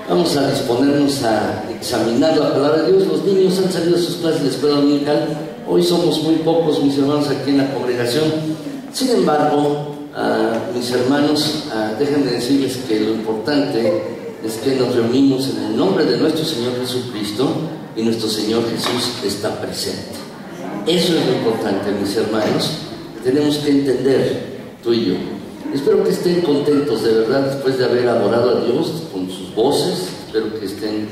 Vamos a disponernos a examinar la palabra de Dios. Los niños han salido a sus clases de escuela dominical. Hoy somos muy pocos, mis hermanos, aquí en la congregación. Sin embargo, mis hermanos, déjenme decirles que lo importante es que nos reunimos en el nombre de nuestro Señor Jesucristo y nuestro Señor Jesús está presente. Eso es lo importante, mis hermanos, que tenemos que entender tú y yo. Espero que estén contentos de verdad después de haber adorado a Dios con sus voces. Espero que estén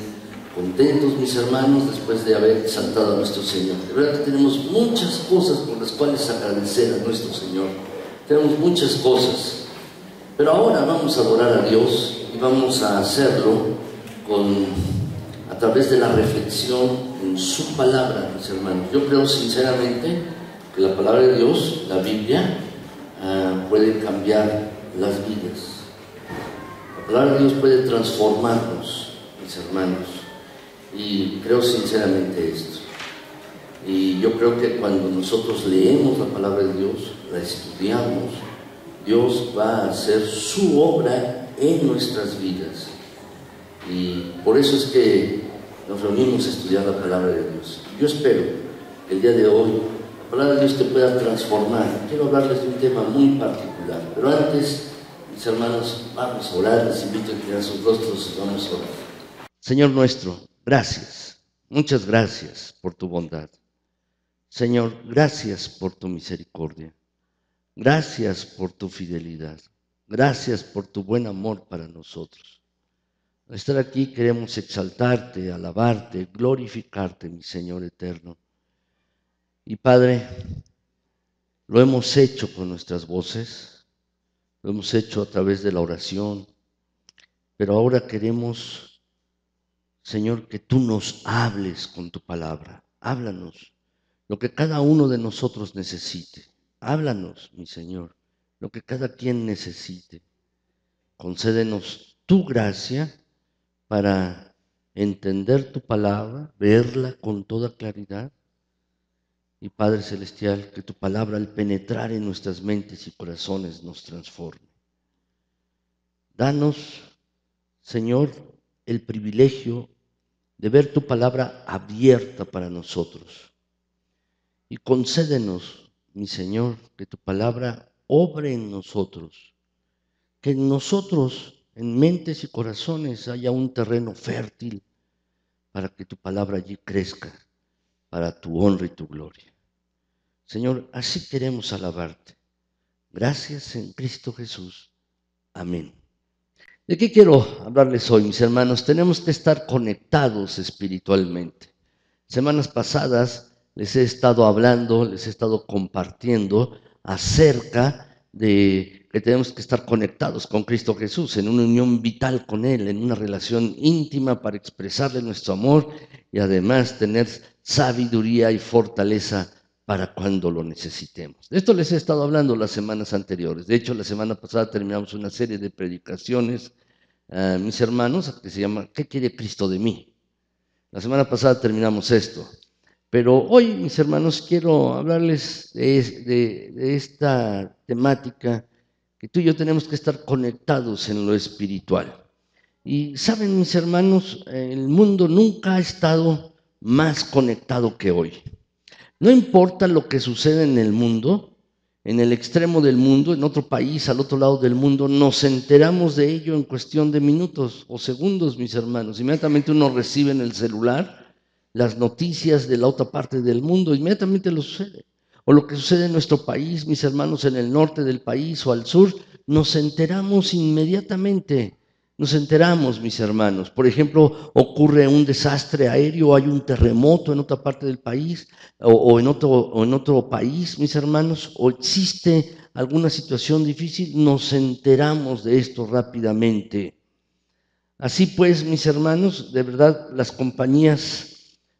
contentos, mis hermanos, después de haber exaltado a nuestro Señor. De verdad que tenemos muchas cosas por las cuales agradecer a nuestro Señor. Tenemos muchas cosas. Pero ahora vamos a adorar a Dios y vamos a hacerlo a través de la reflexión en su palabra, mis hermanos. Yo creo sinceramente que la palabra de Dios, la Biblia, puede cambiar las vidas. La palabra de Dios puede transformarnos, mis hermanos, y creo sinceramente esto. Y yo creo que cuando nosotros leemos la palabra de Dios, la estudiamos, Dios va a hacer su obra en nuestras vidas. Y por eso es que nos reunimos a estudiar la palabra de Dios. Yo espero que el día de hoy la palabra de Dios te pueda transformar. Quiero hablarles de un tema muy particular, pero antes, mis hermanos, vamos a orar. Les invito a inclinar sus rostros y vamos a orar. Señor nuestro, gracias, muchas gracias por tu bondad. Señor, gracias por tu misericordia, gracias por tu fidelidad, gracias por tu buen amor para nosotros. Al estar aquí queremos exaltarte, alabarte, glorificarte, mi Señor eterno. Y Padre, lo hemos hecho con nuestras voces, lo hemos hecho a través de la oración, pero ahora queremos, Señor, que tú nos hables con tu palabra. Háblanos lo que cada uno de nosotros necesite. Háblanos, mi Señor, lo que cada quien necesite. Concédenos tu gracia para entender tu palabra, verla con toda claridad. Y Padre Celestial, que tu palabra al penetrar en nuestras mentes y corazones nos transforme. Danos, Señor, el privilegio de ver tu palabra abierta para nosotros. Y concédenos, mi Señor, que tu palabra obre en nosotros, que en nosotros, en mentes y corazones, haya un terreno fértil para que tu palabra allí crezca para tu honra y tu gloria. Señor, así queremos alabarte. Gracias en Cristo Jesús. Amén. ¿De qué quiero hablarles hoy, mis hermanos? Tenemos que estar conectados espiritualmente. Semanas pasadas les he estado hablando, les he estado compartiendo acerca de que tenemos que estar conectados con Cristo Jesús, en una unión vital con Él, en una relación íntima para expresarle nuestro amor y además tener sabiduría y fortaleza para cuando lo necesitemos. De esto les he estado hablando las semanas anteriores. De hecho, la semana pasada terminamos una serie de predicaciones, mis hermanos, que se llama ¿Qué quiere Cristo de mí? La semana pasada terminamos esto. Pero hoy, mis hermanos, quiero hablarles de esta temática que tú y yo tenemos que estar conectados en lo espiritual. Y saben, mis hermanos, el mundo nunca ha estado más conectado que hoy. No importa lo que sucede en el mundo, en el extremo del mundo, en otro país, al otro lado del mundo, nos enteramos de ello en cuestión de minutos o segundos, mis hermanos. Inmediatamente uno recibe en el celular las noticias de la otra parte del mundo, inmediatamente lo sucede. O lo que sucede en nuestro país, mis hermanos, en el norte del país o al sur, nos enteramos inmediatamente. Nos enteramos, mis hermanos. Por ejemplo, ocurre un desastre aéreo, hay un terremoto en otra parte del país o en otro país, mis hermanos, o existe alguna situación difícil, nos enteramos de esto rápidamente. Así pues, mis hermanos, de verdad,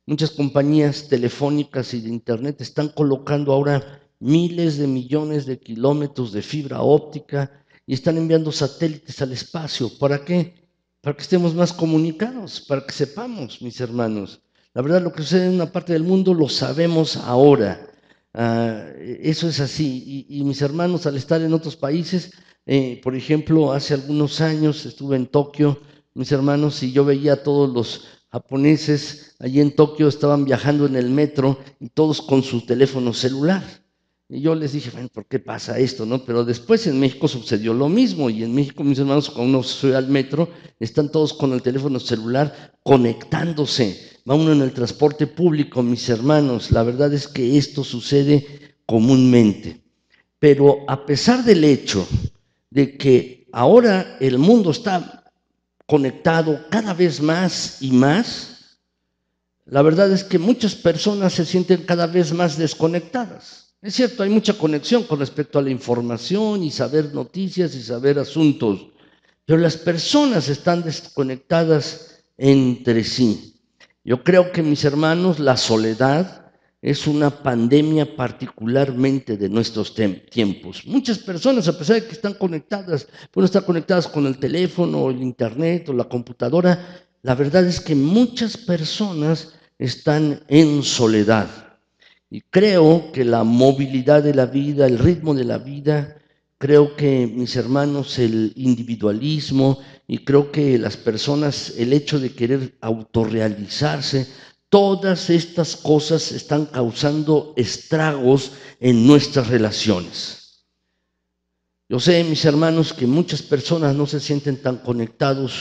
muchas compañías telefónicas y de internet están colocando ahora miles de millones de kilómetros de fibra óptica y están enviando satélites al espacio. ¿Para qué? Para que estemos más comunicados, para que sepamos, mis hermanos. La verdad, lo que sucede en una parte del mundo lo sabemos ahora. Eso es así. Y mis hermanos, al estar en otros países, por ejemplo, hace algunos años estuve en Tokio, mis hermanos, y yo veía a todos los japoneses allí en Tokio, estaban viajando en el metro y todos con su teléfono celular. Y yo les dije, bueno, ¿por qué pasa esto, no? Pero después en México sucedió lo mismo, y en México, mis hermanos, cuando uno sube al metro, están todos con el teléfono celular conectándose. Va uno en el transporte público, mis hermanos, la verdad es que esto sucede comúnmente. Pero a pesar del hecho de que ahora el mundo está conectado cada vez más y más, la verdad es que muchas personas se sienten cada vez más desconectadas. Es cierto, hay mucha conexión con respecto a la información y saber noticias y saber asuntos, pero las personas están desconectadas entre sí. Yo creo que, mis hermanos, la soledad es una pandemia particularmente de nuestros tiempos. Muchas personas, a pesar de que están conectadas, pueden estar conectadas con el teléfono, o el internet o la computadora, la verdad es que muchas personas están en soledad. Y creo que la movilidad de la vida, el ritmo de la vida, creo que, mis hermanos, el individualismo, y creo que las personas, el hecho de querer autorrealizarse, todas estas cosas están causando estragos en nuestras relaciones. Yo sé, mis hermanos, que muchas personas no se sienten tan conectados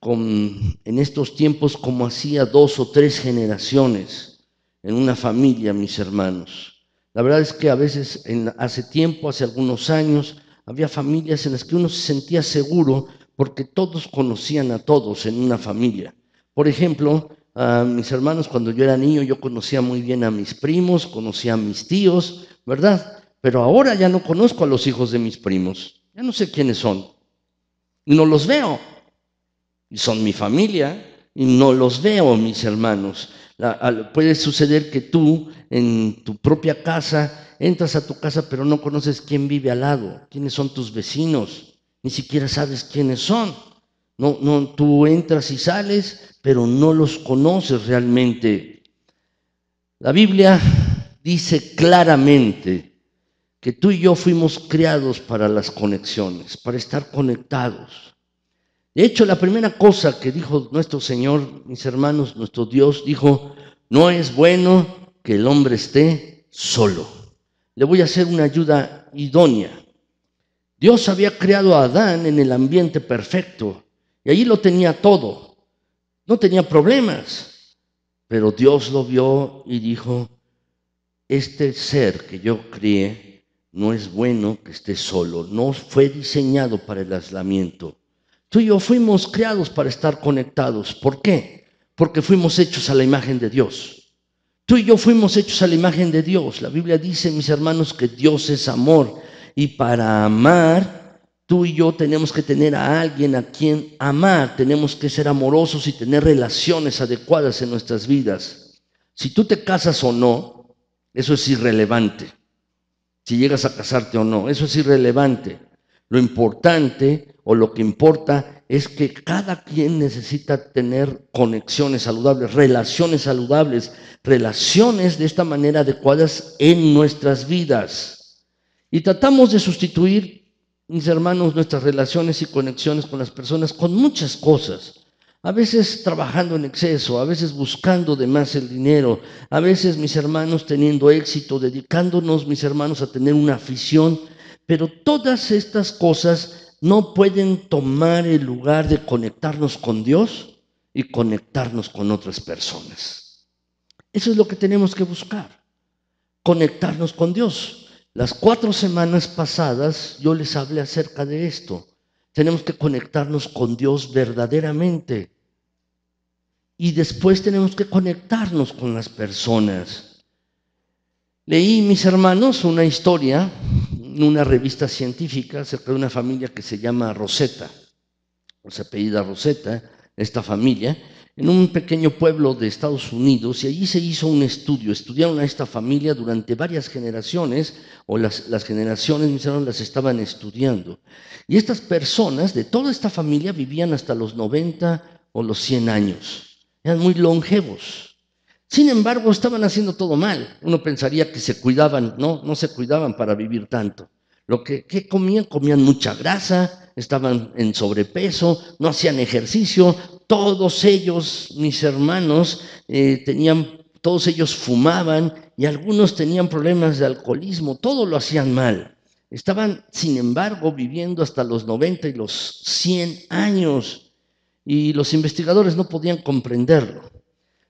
en estos tiempos como hacía 2 o 3 generaciones en una familia, mis hermanos. La verdad es que a veces, hace tiempo, hace algunos años, había familias en las que uno se sentía seguro porque todos conocían a todos en una familia. Por ejemplo, mis hermanos, cuando yo era niño, yo conocía muy bien a mis primos, conocía a mis tíos, ¿verdad? Pero ahora ya no conozco a los hijos de mis primos, ya no sé quiénes son, y no los veo, y son mi familia, y no los veo, mis hermanos. Puede suceder que tú, en tu propia casa, entras a tu casa, pero no conoces quién vive al lado, quiénes son tus vecinos, ni siquiera sabes quiénes son. No, tú entras y sales, pero no los conoces realmente. La Biblia dice claramente que tú y yo fuimos creados para las conexiones, para estar conectados. De hecho, la primera cosa que dijo nuestro Señor, mis hermanos, nuestro Dios, dijo, no es bueno que el hombre esté solo. Le voy a hacer una ayuda idónea. Dios había creado a Adán en el ambiente perfecto y allí lo tenía todo. No tenía problemas, pero Dios lo vio y dijo, este ser que yo crié no es bueno que esté solo, no fue diseñado para el aislamiento. Tú y yo fuimos creados para estar conectados. ¿Por qué? Porque fuimos hechos a la imagen de Dios. Tú y yo fuimos hechos a la imagen de Dios. La Biblia dice, mis hermanos, que Dios es amor. Y para amar, tú y yo tenemos que tener a alguien a quien amar. Tenemos que ser amorosos y tener relaciones adecuadas en nuestras vidas. Si tú te casas o no, eso es irrelevante. Si llegas a casarte o no, eso es irrelevante. Lo importante o lo que importa es que cada quien necesita tener conexiones saludables, relaciones de esta manera adecuadas en nuestras vidas. Y tratamos de sustituir, mis hermanos, nuestras relaciones y conexiones con las personas con muchas cosas. A veces trabajando en exceso, a veces buscando de más el dinero, a veces, mis hermanos, teniendo éxito, dedicándonos, mis hermanos, a tener una afición. Pero todas estas cosas no pueden tomar el lugar de conectarnos con Dios y conectarnos con otras personas. Eso es lo que tenemos que buscar, conectarnos con Dios. Las 4 semanas pasadas yo les hablé acerca de esto. Tenemos que conectarnos con Dios verdaderamente. Y después tenemos que conectarnos con las personas. Leí, mis hermanos, una historia en una revista científica acerca de una familia que se llama Rosetta, o se apellida Rosetta, esta familia, en un pequeño pueblo de Estados Unidos, y allí se hizo un estudio. Estudiaron a esta familia durante varias generaciones, o las generaciones, mis hermanos, las estaban estudiando. Y estas personas de toda esta familia vivían hasta los 90 o los 100 años. Eran muy longevos. Sin embargo, estaban haciendo todo mal. Uno pensaría que se cuidaban, no se cuidaban para vivir tanto. ¿Qué comían? Comían mucha grasa, estaban en sobrepeso, no hacían ejercicio. Todos ellos, mis hermanos, todos ellos fumaban y algunos tenían problemas de alcoholismo. Todo lo hacían mal. Estaban, sin embargo, viviendo hasta los 90 y los 100 años y los investigadores no podían comprenderlo.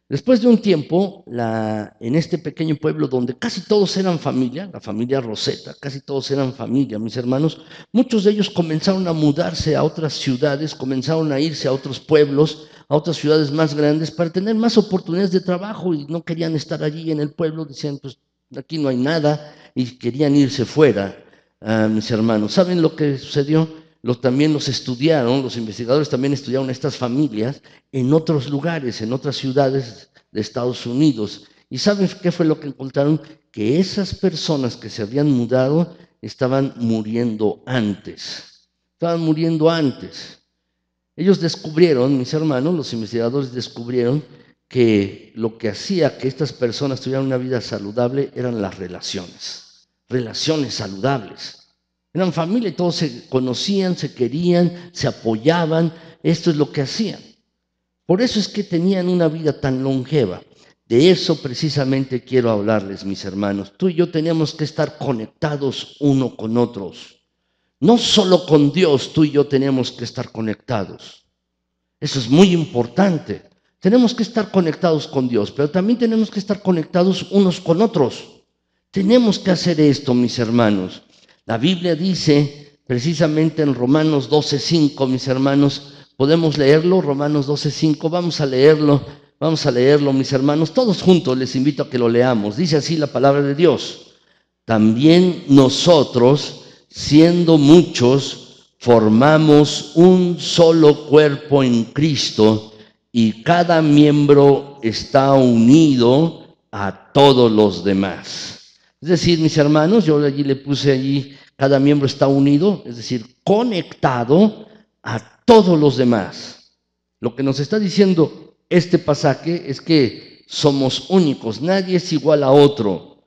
Después de un tiempo, en este pequeño pueblo donde casi todos eran familia, la familia Rosetta, casi todos eran familia, mis hermanos, muchos de ellos comenzaron a mudarse a otras ciudades, comenzaron a irse a otros pueblos, a otras ciudades más grandes para tener más oportunidades de trabajo y no querían estar allí en el pueblo, decían, pues aquí no hay nada, y querían irse fuera, mis hermanos. ¿Saben lo que sucedió? También los estudiaron, los investigadores también estudiaron a estas familias en otros lugares, en otras ciudades de Estados Unidos. ¿Y saben qué fue lo que encontraron? Que esas personas que se habían mudado estaban muriendo antes. Estaban muriendo antes. Ellos descubrieron, mis hermanos, los investigadores descubrieron que lo que hacía que estas personas tuvieran una vida saludable eran las relaciones saludables. Eran familia y todos se conocían, se querían, se apoyaban. Esto es lo que hacían. Por eso es que tenían una vida tan longeva. De eso precisamente quiero hablarles, mis hermanos. Tú y yo teníamos que estar conectados uno con otros. No solo con Dios, tú y yo tenemos que estar conectados. Eso es muy importante. Tenemos que estar conectados con Dios, pero también tenemos que estar conectados unos con otros. Tenemos que hacer esto, mis hermanos. La Biblia dice precisamente en Romanos 12:5, mis hermanos, ¿podemos leerlo? Romanos 12:5, vamos a leerlo, mis hermanos, todos juntos les invito a que lo leamos. Dice así la palabra de Dios: también nosotros, siendo muchos, formamos un solo cuerpo en Cristo, y cada miembro está unido a todos los demás. Es decir, mis hermanos, yo allí le puse cada miembro está unido, es decir, conectado a todos los demás. Lo que nos está diciendo este pasaje es que somos únicos, nadie es igual a otro,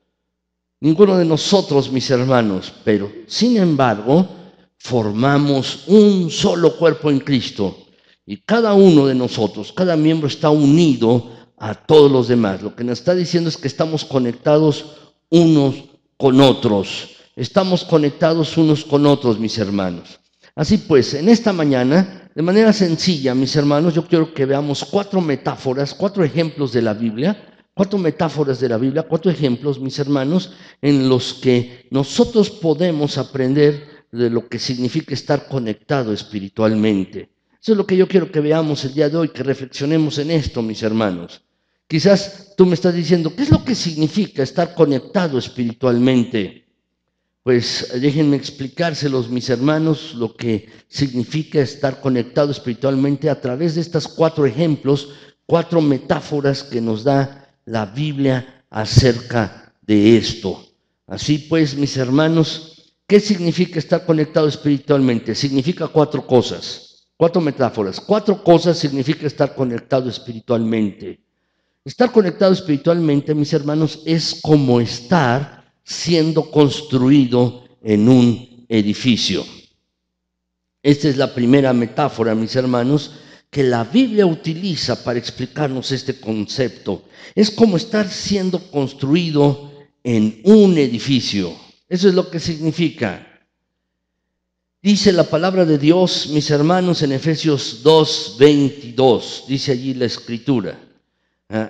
ninguno de nosotros, mis hermanos, pero sin embargo, formamos un solo cuerpo en Cristo y cada uno de nosotros, cada miembro está unido a todos los demás. Lo que nos está diciendo es que estamos conectados unos con otros. Estamos conectados unos con otros, mis hermanos. Así pues, en esta mañana, de manera sencilla, mis hermanos, yo quiero que veamos 4 metáforas, 4 ejemplos de la Biblia, 4 metáforas de la Biblia, 4 ejemplos, mis hermanos, en los que nosotros podemos aprender de lo que significa estar conectado espiritualmente. Eso es lo que yo quiero que veamos el día de hoy, que reflexionemos en esto, mis hermanos. Quizás tú me estás diciendo, ¿qué es lo que significa estar conectado espiritualmente? Pues déjenme explicárselos, mis hermanos, lo que significa estar conectado espiritualmente a través de estas 4 ejemplos, 4 metáforas que nos da la Biblia acerca de esto. Así pues, mis hermanos, ¿qué significa estar conectado espiritualmente? Significa 4 cosas, 4 metáforas. 4 cosas significa estar conectado espiritualmente. Estar conectado espiritualmente, mis hermanos, es como estar siendo construido en un edificio. Esta es la primera metáfora, mis hermanos, que la Biblia utiliza para explicarnos este concepto. Es como estar siendo construido en un edificio. Eso es lo que significa. Dice la palabra de Dios, mis hermanos, en Efesios 2:22, dice allí la Escritura.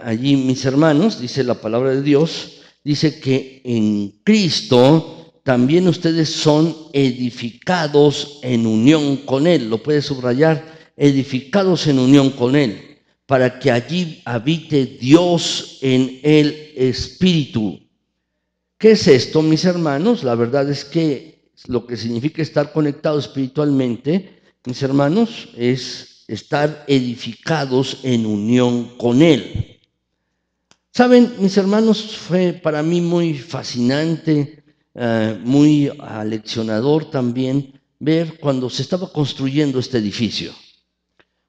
Allí, mis hermanos, dice la palabra de Dios, dice que en Cristo también ustedes son edificados en unión con Él. Lo puede subrayar, edificados en unión con Él, para que allí habite Dios en el Espíritu. ¿Qué es esto, mis hermanos? La verdad es que lo que significa estar conectado espiritualmente, mis hermanos, es estar edificados en unión con Él. Saben, mis hermanos, fue para mí muy fascinante, muy aleccionador también ver cuando se estaba construyendo este edificio.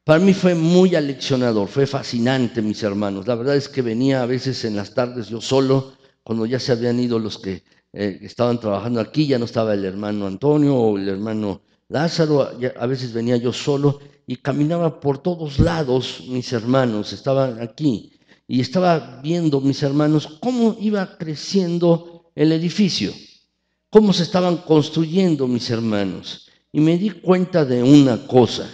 Para mí fue muy aleccionador, fue fascinante, mis hermanos. La verdad es que venía a veces en las tardes yo solo, cuando ya se habían ido los que estaban trabajando aquí, ya no estaba el hermano Antonio o el hermano Lázaro, a veces venía yo solo y caminaba por todos lados, mis hermanos, estaban aquí. Y estaba viendo, mis hermanos, cómo iba creciendo el edificio, cómo se estaban construyendo, mis hermanos. Y me di cuenta de una cosa,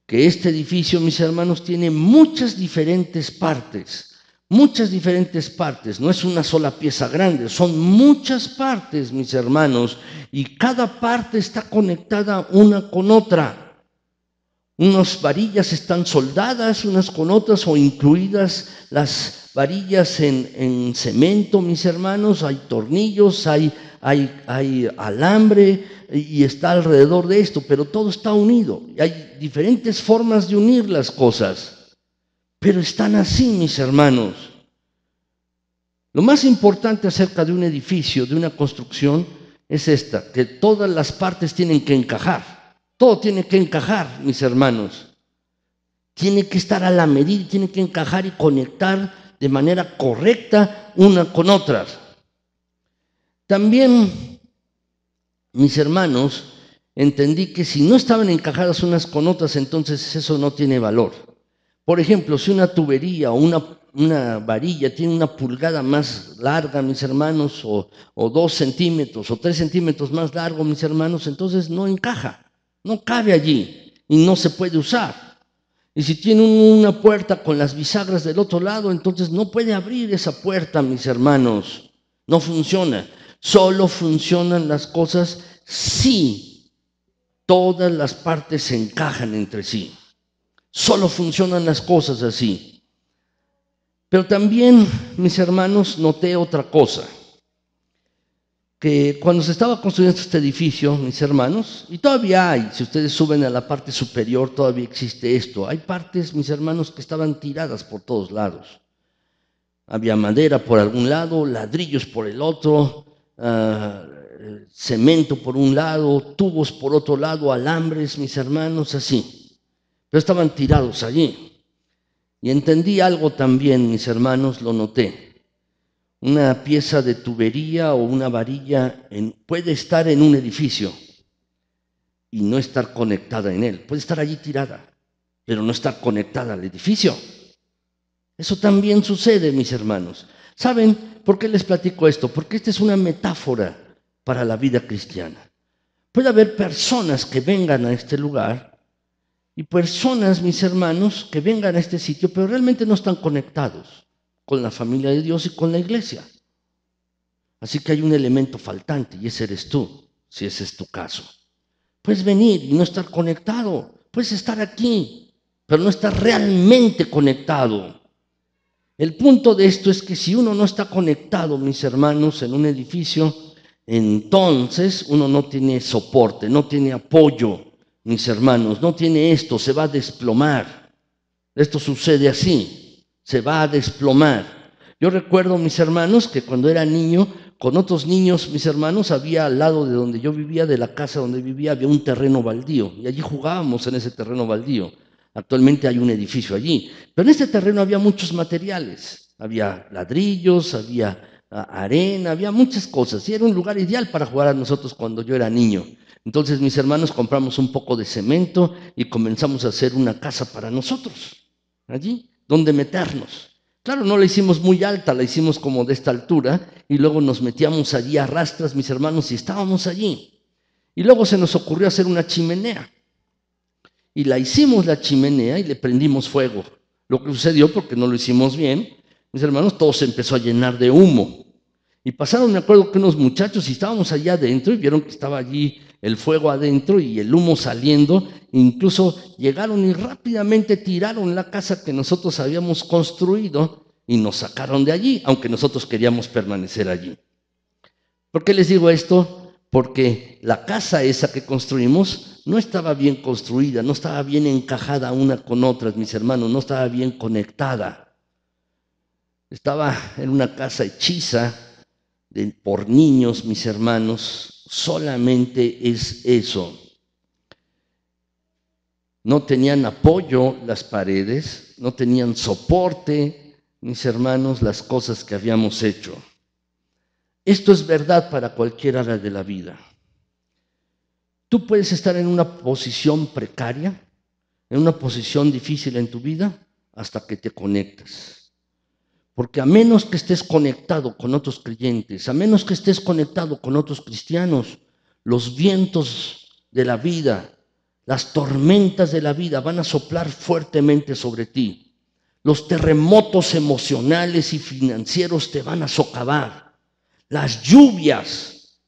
que este edificio, mis hermanos, tiene muchas diferentes partes, no es una sola pieza grande, son muchas partes, mis hermanos, y cada parte está conectada una con otra. Unas varillas están soldadas unas con otras o incluidas las varillas en cemento, mis hermanos, hay tornillos, hay alambre y está alrededor de esto, pero todo está unido. Y hay diferentes formas de unir las cosas, pero están así, mis hermanos. Lo más importante acerca de un edificio, de una construcción, es esta, que todas las partes tienen que encajar. Todo tiene que encajar, mis hermanos. Tiene que estar a la medida, tiene que encajar y conectar de manera correcta una con otras. También, mis hermanos, entendí que si no estaban encajadas unas con otras, entonces eso no tiene valor. Por ejemplo, si una tubería o una varilla tiene una pulgada más larga, mis hermanos, o 2 centímetros o 3 centímetros más largo, mis hermanos, entonces no encaja. No cabe allí y no se puede usar. Y si tiene una puerta con las bisagras del otro lado, entonces no puede abrir esa puerta, mis hermanos. No funciona. Solo funcionan las cosas si todas las partes se encajan entre sí. Solo funcionan las cosas así. Pero también, mis hermanos, noté otra cosa. Que cuando se estaba construyendo este edificio, mis hermanos, y todavía hay, si ustedes suben a la parte superior, todavía existe esto. Hay partes, mis hermanos, que estaban tiradas por todos lados. Había madera por algún lado, ladrillos por el otro, cemento por un lado, tubos por otro lado, alambres, mis hermanos, así. Pero estaban tirados allí. Y entendí algo también, mis hermanos, lo noté. Una pieza de tubería o una varilla puede estar en un edificio y no estar conectada en él. Puede estar allí tirada, pero no estar conectada al edificio. Eso también sucede, mis hermanos. ¿Saben por qué les platico esto? Porque esta es una metáfora para la vida cristiana. Puede haber personas que vengan a este lugar y personas, mis hermanos, que vengan a este sitio, pero realmente no están conectados con la familia de Dios y con la iglesia. Así que hay un elemento faltante y ese eres tú, si ese es tu caso. Puedes venir y no estar conectado, puedes estar aquí, pero no estar realmente conectado. El punto de esto es que si uno no está conectado, mis hermanos, en un edificio, entonces uno no tiene soporte, no tiene apoyo, mis hermanos, no tiene esto, se va a desplomar. Esto sucede así. Se va a desplomar. Yo recuerdo, mis hermanos, que cuando era niño, con otros niños, mis hermanos, había al lado de donde yo vivía, de la casa donde vivía, había un terreno baldío, y allí jugábamos en ese terreno baldío. Actualmente hay un edificio allí, pero en este terreno había muchos materiales, había ladrillos, había arena, había muchas cosas, y era un lugar ideal para jugar a nosotros cuando yo era niño. Entonces mis hermanos compramos un poco de cemento y comenzamos a hacer una casa para nosotros, allí donde meternos. Claro, no la hicimos muy alta, la hicimos como de esta altura y luego nos metíamos allí a rastras, mis hermanos, y estábamos allí. Y luego se nos ocurrió hacer una chimenea. Y la hicimos la chimenea y le prendimos fuego. Lo que sucedió, porque no lo hicimos bien, mis hermanos, todo se empezó a llenar de humo. Y pasaron, me acuerdo que unos muchachos, y estábamos allá adentro y vieron que estaba allí el fuego adentro y el humo saliendo, incluso llegaron y rápidamente tiraron la casa que nosotros habíamos construido y nos sacaron de allí, aunque nosotros queríamos permanecer allí. ¿Por qué les digo esto? porque la casa esa que construimos no estaba bien construida, no estaba bien encajada una con otras, mis hermanos, no estaba bien conectada. Estaba en una casa hechiza por niños, mis hermanos, solamente es eso. No tenían apoyo las paredes, no tenían soporte, mis hermanos, las cosas que habíamos hecho. Esto es verdad para cualquier área de la vida. Tú puedes estar en una posición precaria, en una posición difícil en tu vida, hasta que te conectas. Porque a menos que estés conectado con otros creyentes, a menos que estés conectado con otros cristianos, los vientos de la vida, las tormentas de la vida van a soplar fuertemente sobre ti. Los terremotos emocionales y financieros te van a socavar. Las lluvias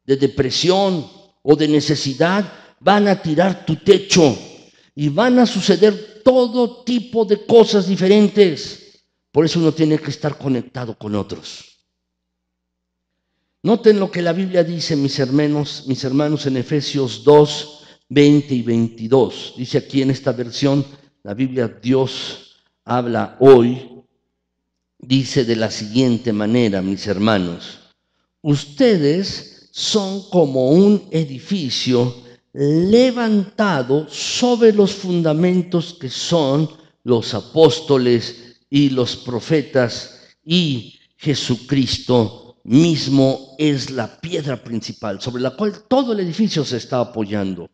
de depresión o de necesidad van a tirar tu techo y van a suceder todo tipo de cosas diferentes. Por eso uno tiene que estar conectado con otros. Noten lo que la Biblia dice, mis hermanos, en Efesios 2, 20 y 22. Dice aquí en esta versión, la Biblia Dios habla hoy, dice de la siguiente manera, mis hermanos: ustedes son como un edificio levantado sobre los fundamentos que son los apóstoles y los profetas, y Jesucristo mismo es la piedra principal sobre la cual todo el edificio se está apoyando.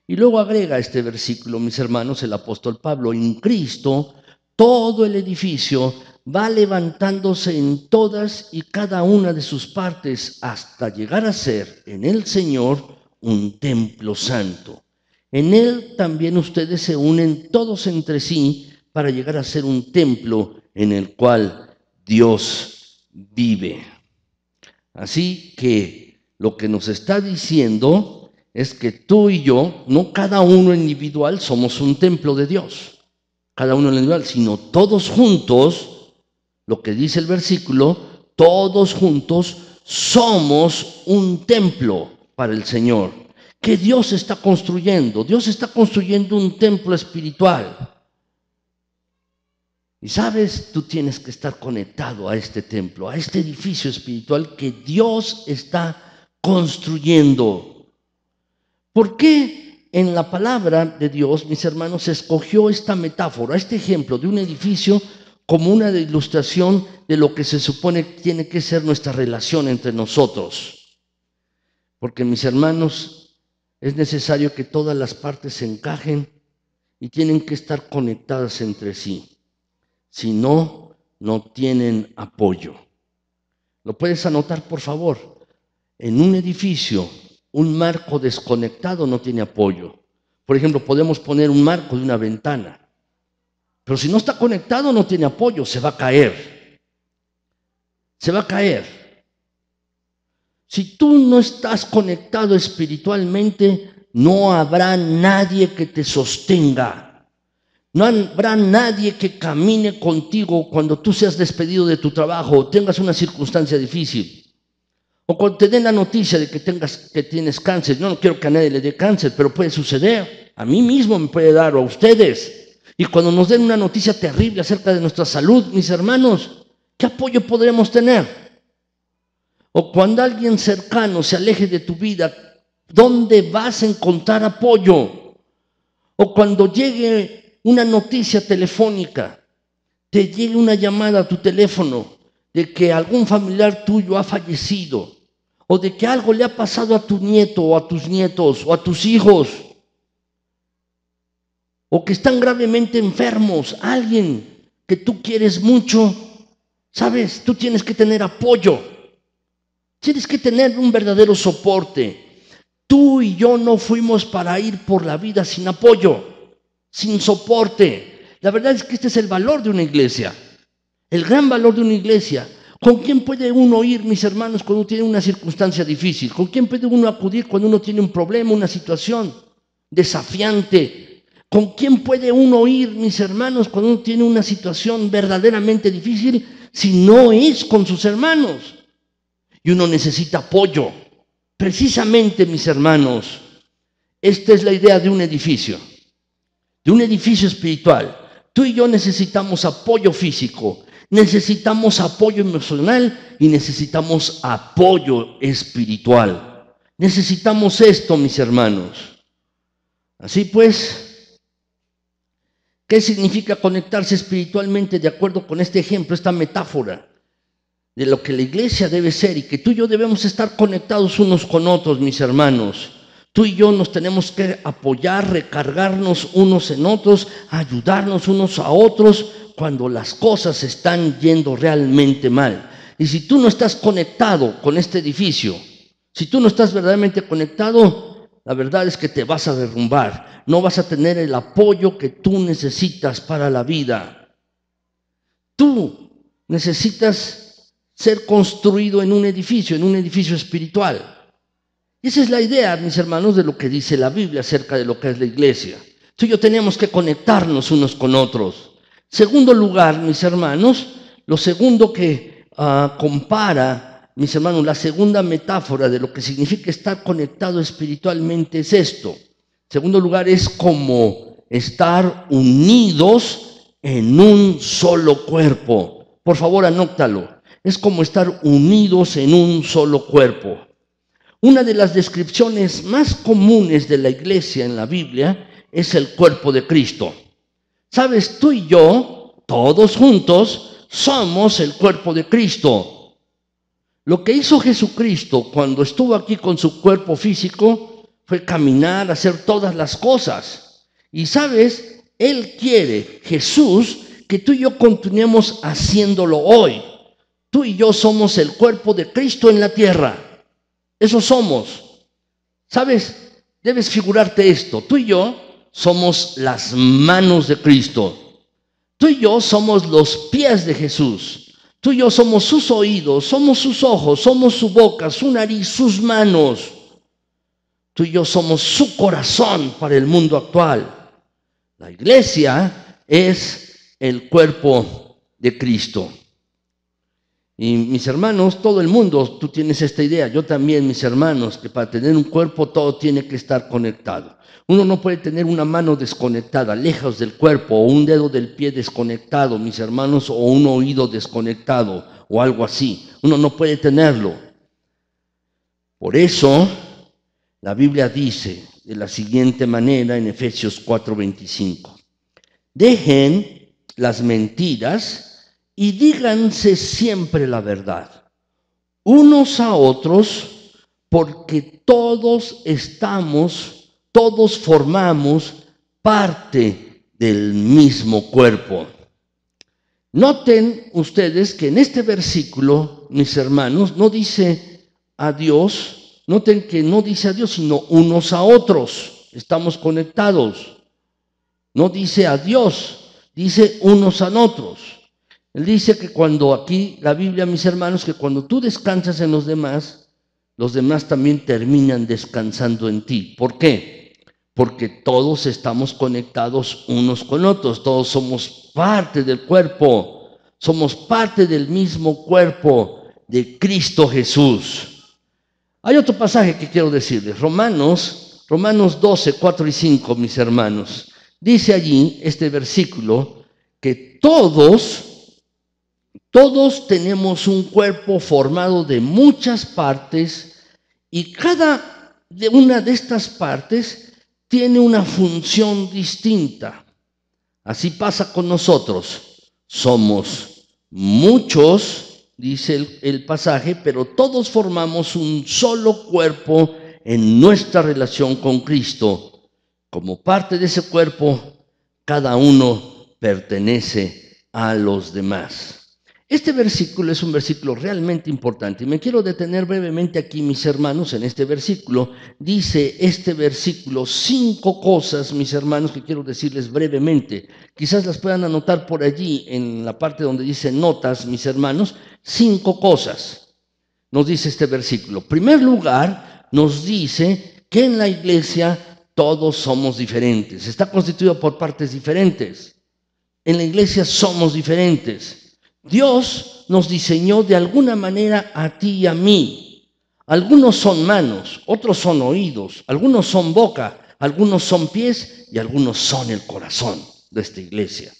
Y luego agrega este versículo, mis hermanos, el apóstol Pablo: en Cristo todo el edificio va levantándose en todas y cada una de sus partes hasta llegar a ser en el Señor un templo santo. En Él también ustedes se unen todos entre sí para llegar a ser un templo en el cual Dios vive. Así que lo que nos está diciendo es que tú y yo, no cada uno individual, somos un templo de Dios, cada uno individual, sino todos juntos, lo que dice el versículo, todos juntos somos un templo para el Señor, que Dios está construyendo. Dios está construyendo un templo espiritual. Y sabes, tú tienes que estar conectado a este templo, a este edificio espiritual que Dios está construyendo. ¿Por qué en la palabra de Dios, mis hermanos, se escogió esta metáfora, este ejemplo de un edificio como una ilustración de lo que se supone que tiene que ser nuestra relación entre nosotros? Porque, mis hermanos, es necesario que todas las partes se encajen y tienen que estar conectadas entre sí. Si no, no tienen apoyo. ¿Lo puedes anotar, por favor? En un edificio, un marco desconectado no tiene apoyo. Por ejemplo, podemos poner un marco de una ventana, pero si no está conectado no tiene apoyo, se va a caer. Se va a caer. Si tú no estás conectado espiritualmente, no habrá nadie que te sostenga. No habrá nadie que camine contigo cuando tú seas despedido de tu trabajo o tengas una circunstancia difícil. O cuando te den la noticia de que tienes cáncer. Yo no quiero que a nadie le dé cáncer, pero puede suceder. A mí mismo me puede dar, o a ustedes. Y cuando nos den una noticia terrible acerca de nuestra salud, mis hermanos, ¿qué apoyo podremos tener? O cuando alguien cercano se aleje de tu vida, ¿dónde vas a encontrar apoyo? O cuando llegue una noticia telefónica, te llegue una llamada a tu teléfono de que algún familiar tuyo ha fallecido, o de que algo le ha pasado a tu nieto o a tus nietos o a tus hijos, o que están gravemente enfermos, alguien que tú quieres mucho, ¿sabes? Tú tienes que tener apoyo, tienes que tener un verdadero soporte. Tú y yo no fuimos para ir por la vida sin apoyo, sin soporte. La verdad es que este es el valor de una iglesia, el gran valor de una iglesia. ¿Con quién puede uno ir, mis hermanos, cuando uno tiene una circunstancia difícil? ¿Con quién puede uno acudir cuando uno tiene un problema, una situación desafiante? ¿Con quién puede uno ir, mis hermanos, cuando uno tiene una situación verdaderamente difícil, si no es con sus hermanos? Y uno necesita apoyo, Precisamente, mis hermanos, esta es la idea de un edificio espiritual. Tú y yo necesitamos apoyo físico, necesitamos apoyo emocional y necesitamos apoyo espiritual. Necesitamos esto, mis hermanos. Así pues, ¿qué significa conectarse espiritualmente de acuerdo con este ejemplo, esta metáfora de lo que la iglesia debe ser y que tú y yo debemos estar conectados unos con otros, mis hermanos? Tú y yo nos tenemos que apoyar, recargarnos unos en otros, ayudarnos unos a otros cuando las cosas están yendo realmente mal. Y si tú no estás conectado con este edificio, si tú no estás verdaderamente conectado, la verdad es que te vas a derrumbar. No vas a tener el apoyo que tú necesitas para la vida. Tú necesitas ser construido en un edificio espiritual. Y esa es la idea, mis hermanos, de lo que dice la Biblia acerca de lo que es la iglesia. Tú y yo tenemos que conectarnos unos con otros. Segundo lugar, mis hermanos, lo segundo que compara, mis hermanos, la segunda metáfora de lo que significa estar conectado espiritualmente es esto. Segundo lugar, es como estar unidos en un solo cuerpo. Por favor, anótalo. Es como estar unidos en un solo cuerpo. Una de las descripciones más comunes de la iglesia en la Biblia es el cuerpo de Cristo. Sabes, tú y yo, todos juntos, somos el cuerpo de Cristo. Lo que hizo Jesucristo cuando estuvo aquí con su cuerpo físico fue caminar, hacer todas las cosas. Y sabes, Él quiere, Jesús, que tú y yo continuemos haciéndolo hoy. Tú y yo somos el cuerpo de Cristo en la tierra. Eso somos. ¿Sabes? Debes figurarte esto. Tú y yo somos las manos de Cristo. Tú y yo somos los pies de Jesús. Tú y yo somos sus oídos, somos sus ojos, somos su boca, su nariz, sus manos. Tú y yo somos su corazón para el mundo actual. La iglesia es el cuerpo de Cristo. Y mis hermanos, todo el mundo, tú tienes esta idea, yo también, mis hermanos, que para tener un cuerpo todo tiene que estar conectado. Uno no puede tener una mano desconectada, lejos del cuerpo, o un dedo del pie desconectado, mis hermanos, o un oído desconectado, o algo así. Uno no puede tenerlo. Por eso, la Biblia dice de la siguiente manera en Efesios 4:25. Dejen las mentiras y díganse siempre la verdad, unos a otros, porque todos formamos parte del mismo cuerpo. Noten ustedes que en este versículo, mis hermanos, no dice a Dios, noten que no dice a Dios, sino unos a otros, estamos conectados. No dice a Dios, dice unos a otros. Él dice que cuando aquí, la Biblia, mis hermanos, que cuando tú descansas en los demás también terminan descansando en ti. ¿Por qué? Porque todos estamos conectados unos con otros, todos somos parte del cuerpo, somos parte del mismo cuerpo de Cristo Jesús. Hay otro pasaje que quiero decirles, Romanos 12, 4 y 5, mis hermanos. Dice allí este versículo que todos tenemos un cuerpo formado de muchas partes y cada una de estas partes tiene una función distinta. Así pasa con nosotros. Somos muchos, dice el pasaje, pero todos formamos un solo cuerpo en nuestra relación con Cristo. Como parte de ese cuerpo, cada uno pertenece a los demás. Este versículo es un versículo realmente importante y me quiero detener brevemente aquí, mis hermanos, en este versículo. Dice este versículo 5 cosas, mis hermanos, que quiero decirles brevemente. Quizás las puedan anotar por allí en la parte donde dice notas, mis hermanos. 5 cosas nos dice este versículo. En primer lugar, nos dice que en la iglesia todos somos diferentes. Está constituido por partes diferentes. En la iglesia somos diferentes. Dios nos diseñó de alguna manera a ti y a mí. Algunos son manos, otros son oídos, algunos son boca, algunos son pies y algunos son el corazón de esta iglesia.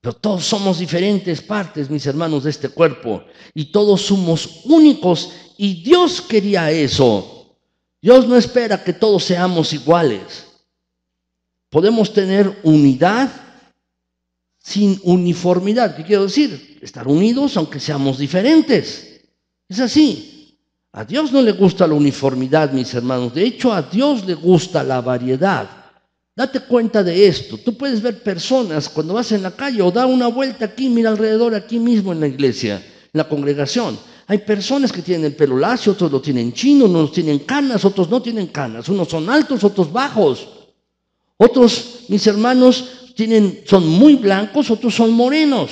Pero todos somos diferentes partes, mis hermanos, de este cuerpo, y todos somos únicos, y Dios quería eso. Dios no espera que todos seamos iguales. Podemos tener unidad sin uniformidad. ¿Qué quiero decir? Estar unidos aunque seamos diferentes. Es así. A Dios no le gusta la uniformidad, mis hermanos. De hecho, a Dios le gusta la variedad. Date cuenta de esto. Tú puedes ver personas cuando vas en la calle o da una vuelta aquí, mira alrededor, aquí mismo en la iglesia, en la congregación. Hay personas que tienen el pelo lacio, otros lo tienen chino, unos tienen canas, otros no tienen canas. Unos son altos, otros bajos. Otros, mis hermanos, son muy blancos, otros son morenos.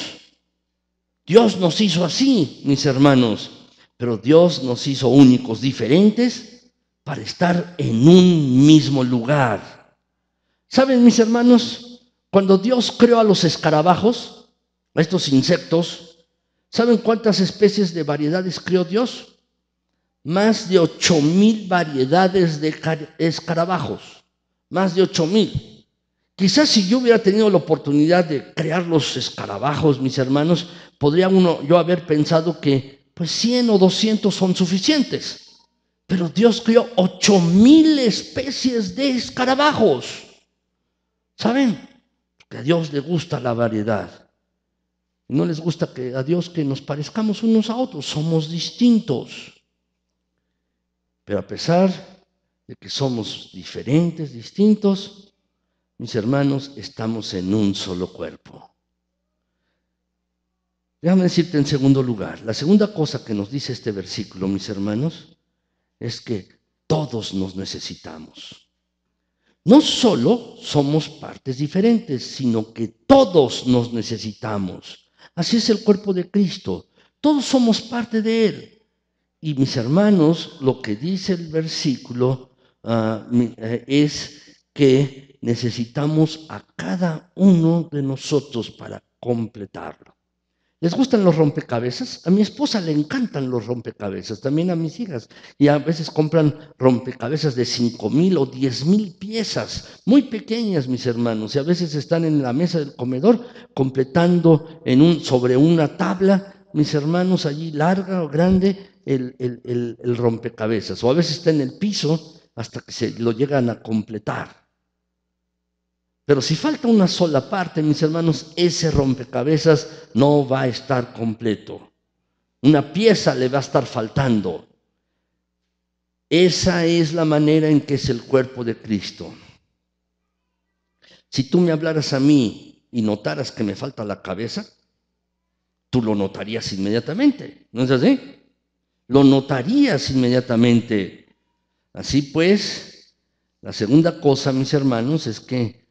Dios nos hizo así, mis hermanos. Pero Dios nos hizo únicos, diferentes, para estar en un mismo lugar. ¿Saben, mis hermanos? Cuando Dios creó a los escarabajos, a estos insectos, ¿saben cuántas especies de variedades creó Dios? Más de 8,000 variedades de escarabajos. Más de 8,000. Quizás si yo hubiera tenido la oportunidad de crear los escarabajos, mis hermanos, podría yo haber pensado que pues 100 o 200 son suficientes. Pero Dios creó 8,000 especies de escarabajos. ¿Saben? Porque a Dios le gusta la variedad. Y no les gusta a Dios que nos parezcamos unos a otros. Somos distintos. Pero a pesar de que somos diferentes, distintos, mis hermanos, estamos en un solo cuerpo. Déjame decirte en segundo lugar, la segunda cosa que nos dice este versículo, mis hermanos, es que todos nos necesitamos. No solo somos partes diferentes, sino que todos nos necesitamos. Así es el cuerpo de Cristo. Todos somos parte de Él. Y mis hermanos, lo que dice el versículo es que necesitamos a cada uno de nosotros para completarlo. ¿Les gustan los rompecabezas? A mi esposa le encantan los rompecabezas, también a mis hijas. Y a veces compran rompecabezas de 5,000 o 10,000 piezas, muy pequeñas, mis hermanos. Y a veces están en la mesa del comedor completando sobre una tabla, mis hermanos, allí larga o grande, el rompecabezas. O a veces está en el piso hasta que se lo llegan a completar. Pero si falta una sola parte, mis hermanos, ese rompecabezas no va a estar completo. Una pieza le va a estar faltando. Esa es la manera en que es el cuerpo de Cristo. Si tú me hablaras a mí y notaras que me falta la cabeza, tú lo notarías inmediatamente. ¿No es así? Lo notarías inmediatamente. Así pues, la segunda cosa, mis hermanos, es que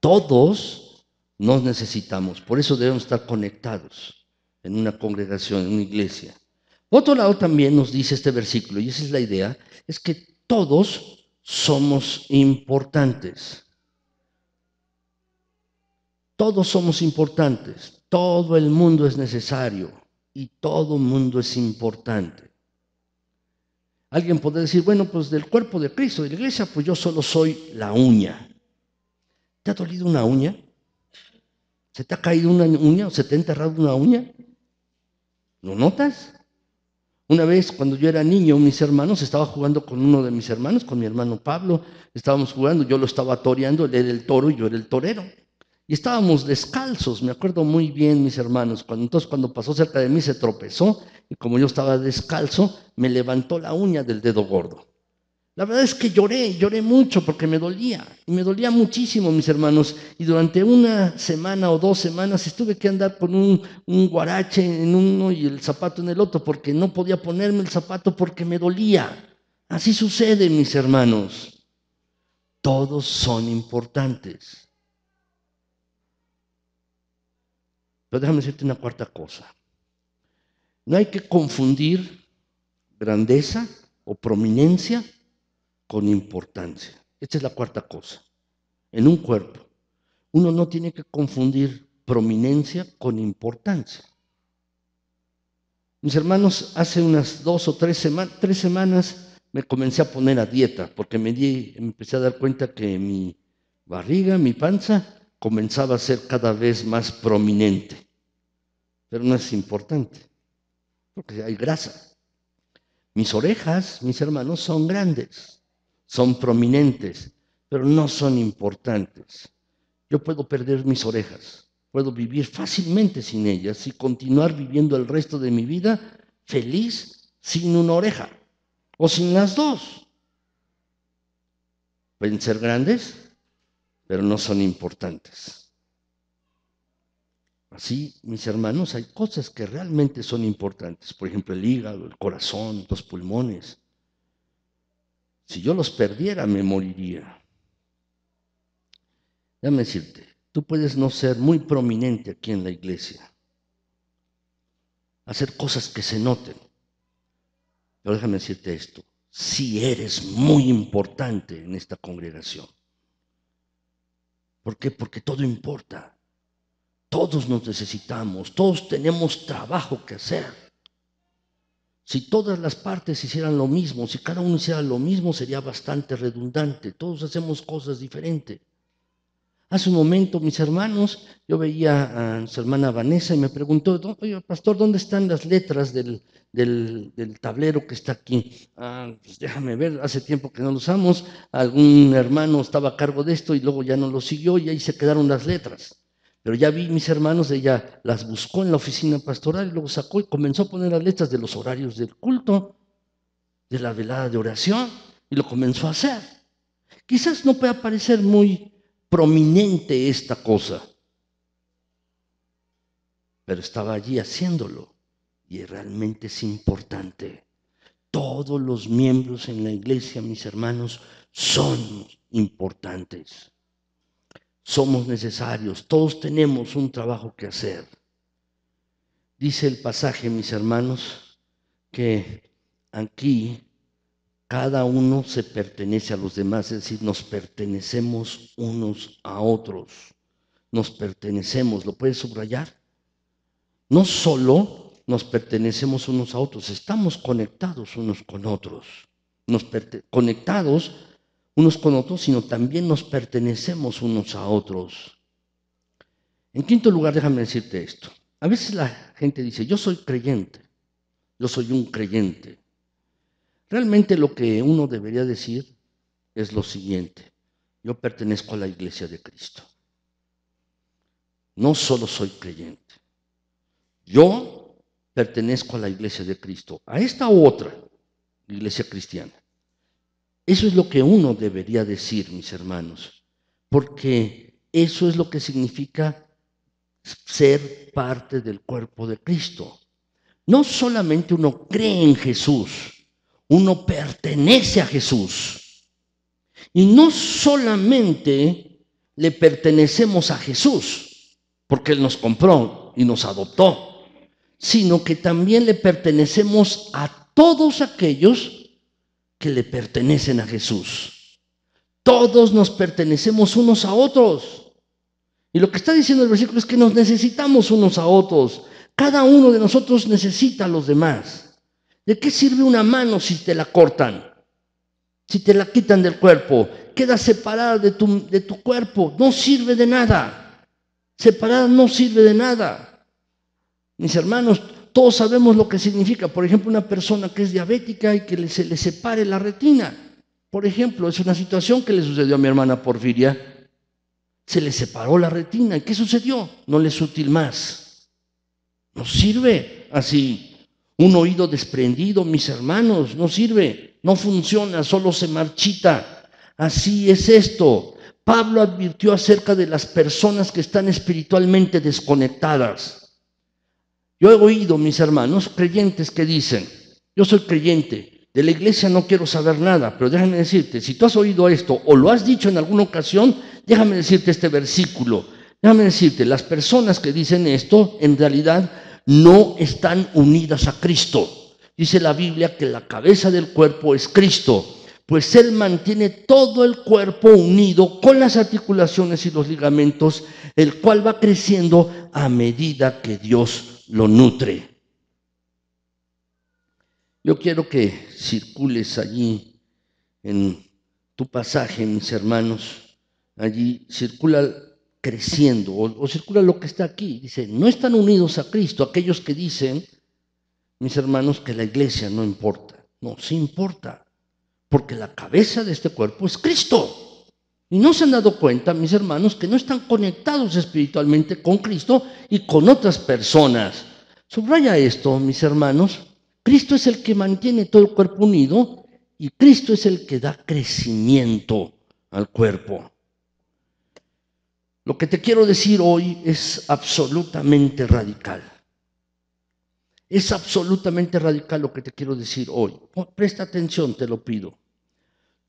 todos nos necesitamos, por eso debemos estar conectados en una congregación, en una iglesia. Por otro lado también nos dice este versículo, y esa es la idea, es que todos somos importantes. Todos somos importantes, todo el mundo es necesario y todo el mundo es importante. Alguien podría decir, bueno, pues del cuerpo de Cristo, de la iglesia, pues yo solo soy la uña. ¿Te ha dolido una uña? ¿Se te ha caído una uña o se te ha enterrado una uña? ¿Lo notas? Una vez cuando yo era niño, mis hermanos, estaba jugando con uno de mis hermanos, con mi hermano Pablo, estábamos jugando, yo lo estaba toreando, él era el toro y yo era el torero. Y estábamos descalzos, me acuerdo muy bien, mis hermanos, entonces cuando pasó cerca de mí se tropezó y como yo estaba descalzo, me levantó la uña del dedo gordo. La verdad es que lloré mucho porque me dolía, y me dolía muchísimo, mis hermanos, y durante una semana o 2 semanas estuve que andar con un guarache en uno y el zapato en el otro, porque no podía ponerme el zapato porque me dolía. Así sucede, mis hermanos. Todos son importantes. Pero déjame decirte una cuarta cosa. No hay que confundir grandeza o prominencia con importancia. Esta es la cuarta cosa. En un cuerpo, uno no tiene que confundir prominencia con importancia. Mis hermanos, hace unas 2 o 3 semanas me comencé a poner a dieta, porque me empecé a dar cuenta que mi barriga, mi panza, comenzaba a ser cada vez más prominente. Pero no es importante, porque hay grasa. Mis orejas, mis hermanos, son grandes, son prominentes, pero no son importantes. Yo puedo perder mis orejas, puedo vivir fácilmente sin ellas y continuar viviendo el resto de mi vida feliz sin una oreja o sin las dos. Pueden ser grandes, pero no son importantes. Así, mis hermanos, hay cosas que realmente son importantes. Por ejemplo, el hígado, el corazón, los pulmones. Si yo los perdiera, me moriría. Déjame decirte, tú puedes no ser muy prominente aquí en la iglesia, hacer cosas que se noten, pero déjame decirte esto, sí eres muy importante en esta congregación. ¿Por qué? Porque todo importa. Todos nos necesitamos, todos tenemos trabajo que hacer. Si todas las partes hicieran lo mismo, si cada uno hiciera lo mismo, sería bastante redundante. Todos hacemos cosas diferentes. Hace un momento, mis hermanos, yo veía a su hermana Vanessa y me preguntó, oye, pastor, ¿dónde están las letras del tablero que está aquí? Pues déjame ver, hace tiempo que no lo usamos, algún hermano estaba a cargo de esto y luego ya no lo siguió y ahí se quedaron las letras. Pero ya vi, mis hermanos, ella las buscó en la oficina pastoral y luego sacó y comenzó a poner las letras de los horarios del culto, de la velada de oración, y lo comenzó a hacer. Quizás no pueda parecer muy prominente esta cosa, pero estaba allí haciéndolo y realmente es importante. Todos los miembros en la iglesia, mis hermanos, son importantes. Somos necesarios, todos tenemos un trabajo que hacer. Dice el pasaje, mis hermanos, que aquí cada uno se pertenece a los demás, es decir, nos pertenecemos unos a otros. Nos pertenecemos, ¿lo puedes subrayar? No solo nos pertenecemos unos a otros, estamos conectados unos con otros. Conectados unos con otros, sino también nos pertenecemos unos a otros. En quinto lugar, déjame decirte esto. A veces la gente dice, yo soy creyente, yo soy un creyente. Realmente lo que uno debería decir es lo siguiente: yo pertenezco a la iglesia de Cristo. No solo soy creyente, yo pertenezco a la iglesia de Cristo, a esta u otra iglesia cristiana. Eso es lo que uno debería decir, mis hermanos, porque eso es lo que significa ser parte del cuerpo de Cristo. No solamente uno cree en Jesús, uno pertenece a Jesús. Y no solamente le pertenecemos a Jesús, porque Él nos compró y nos adoptó, sino que también le pertenecemos a todos aquellos que le pertenecen a Jesús. Todos nos pertenecemos unos a otros. Y lo que está diciendo el versículo es que nos necesitamos unos a otros. Cada uno de nosotros necesita a los demás. ¿De qué sirve una mano si te la cortan? Si te la quitan del cuerpo, queda separada de tu cuerpo, no sirve de nada. Separada no sirve de nada. Mis hermanos, todos sabemos lo que significa, por ejemplo, una persona que es diabética y que se le separe la retina. Por ejemplo, es una situación que le sucedió a mi hermana Porfiria. Se le separó la retina. ¿Y qué sucedió? No le es útil más. No sirve así. Un oído desprendido, mis hermanos, no sirve, no funciona, solo se marchita. Así es esto. Pablo advirtió acerca de las personas que están espiritualmente desconectadas. Yo he oído, mis hermanos, creyentes que dicen, yo soy creyente, de la iglesia no quiero saber nada, pero déjame decirte, si tú has oído esto o lo has dicho en alguna ocasión, déjame decirte este versículo. Déjame decirte, las personas que dicen esto, en realidad no están unidas a Cristo. Dice la Biblia que la cabeza del cuerpo es Cristo, pues Él mantiene todo el cuerpo unido con las articulaciones y los ligamentos, el cual va creciendo a medida que Dios lo nutre. Yo quiero que circules allí en tu pasaje, mis hermanos. Allí circula creciendo, o circula lo que está aquí. Dice, no están unidos a Cristo aquellos que dicen, mis hermanos, que la iglesia no importa. No, sí importa, porque la cabeza de este cuerpo es Cristo. Y no se han dado cuenta, mis hermanos, que no están conectados espiritualmente con Cristo y con otras personas. Subraya esto, mis hermanos. Cristo es el que mantiene todo el cuerpo unido y Cristo es el que da crecimiento al cuerpo. Lo que te quiero decir hoy es absolutamente radical. Es absolutamente radical lo que te quiero decir hoy. Presta atención, te lo pido.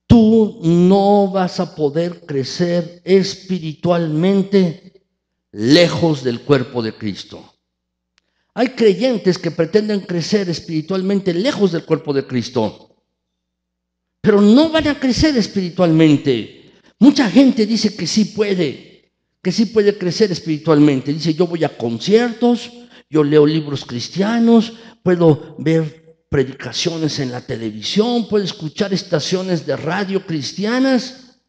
Tú no vas a poder crecer espiritualmente lejos del cuerpo de Cristo. Hay creyentes que pretenden crecer espiritualmente lejos del cuerpo de Cristo, pero no van a crecer espiritualmente. Mucha gente dice que sí puede crecer espiritualmente. Dice, yo voy a conciertos, yo leo libros cristianos, puedo ver predicaciones en la televisión, puedo escuchar estaciones de radio cristianas,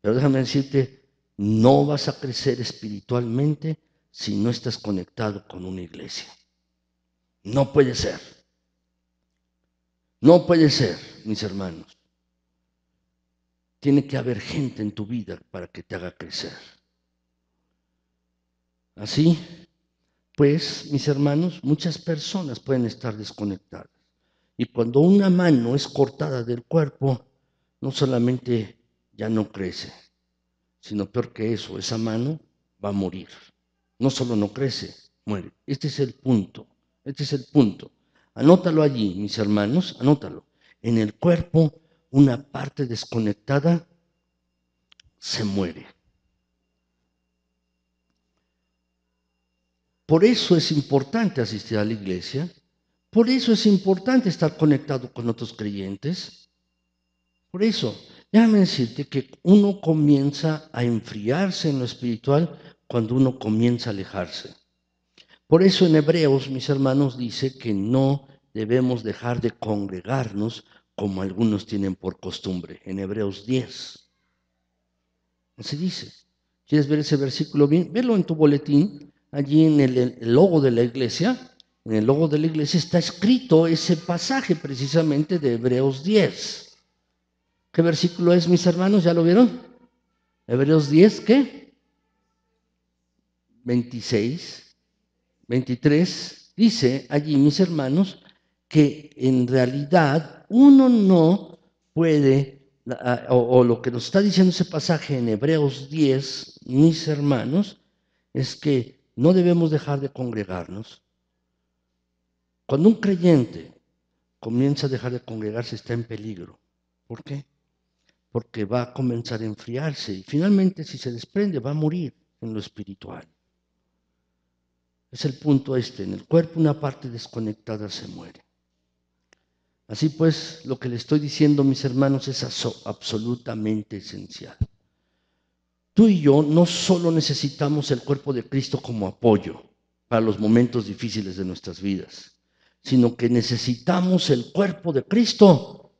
pero déjame decirte, no vas a crecer espiritualmente si no estás conectado con una iglesia. No puede ser. No puede ser, mis hermanos. Tiene que haber gente en tu vida para que te haga crecer. Así, pues, mis hermanos, muchas personas pueden estar desconectadas. Y cuando una mano es cortada del cuerpo, no solamente ya no crece, sino peor que eso, esa mano va a morir. No solo no crece, muere. Este es el punto. Este es el punto. Anótalo allí, mis hermanos, anótalo. En el cuerpo, una parte desconectada se muere. Por eso es importante asistir a la iglesia. Por eso es importante estar conectado con otros creyentes. Por eso, déjame decirte que uno comienza a enfriarse en lo espiritual cuando uno comienza a alejarse. Por eso en Hebreos, mis hermanos, dice que no debemos dejar de congregarnos como algunos tienen por costumbre. En Hebreos 10. Así dice. ¿Quieres ver ese versículo bien? Velo en tu boletín, allí en el logo de la iglesia. En el logo de la iglesia está escrito ese pasaje precisamente de Hebreos 10. ¿Qué versículo es, mis hermanos? ¿Ya lo vieron? Hebreos 10, ¿qué? 26. 23, dice allí, mis hermanos, que en realidad uno no puede, o lo que nos está diciendo ese pasaje en Hebreos 10, mis hermanos, es que no debemos dejar de congregarnos. Cuando un creyente comienza a dejar de congregarse, está en peligro. ¿Por qué? Porque va a comenzar a enfriarse y finalmente, si se desprende, va a morir en lo espiritual. Es el punto este, en el cuerpo una parte desconectada se muere. Así pues, lo que le estoy diciendo, mis hermanos, es absolutamente esencial. Tú y yo no solo necesitamos el cuerpo de Cristo como apoyo para los momentos difíciles de nuestras vidas, sino que necesitamos el cuerpo de Cristo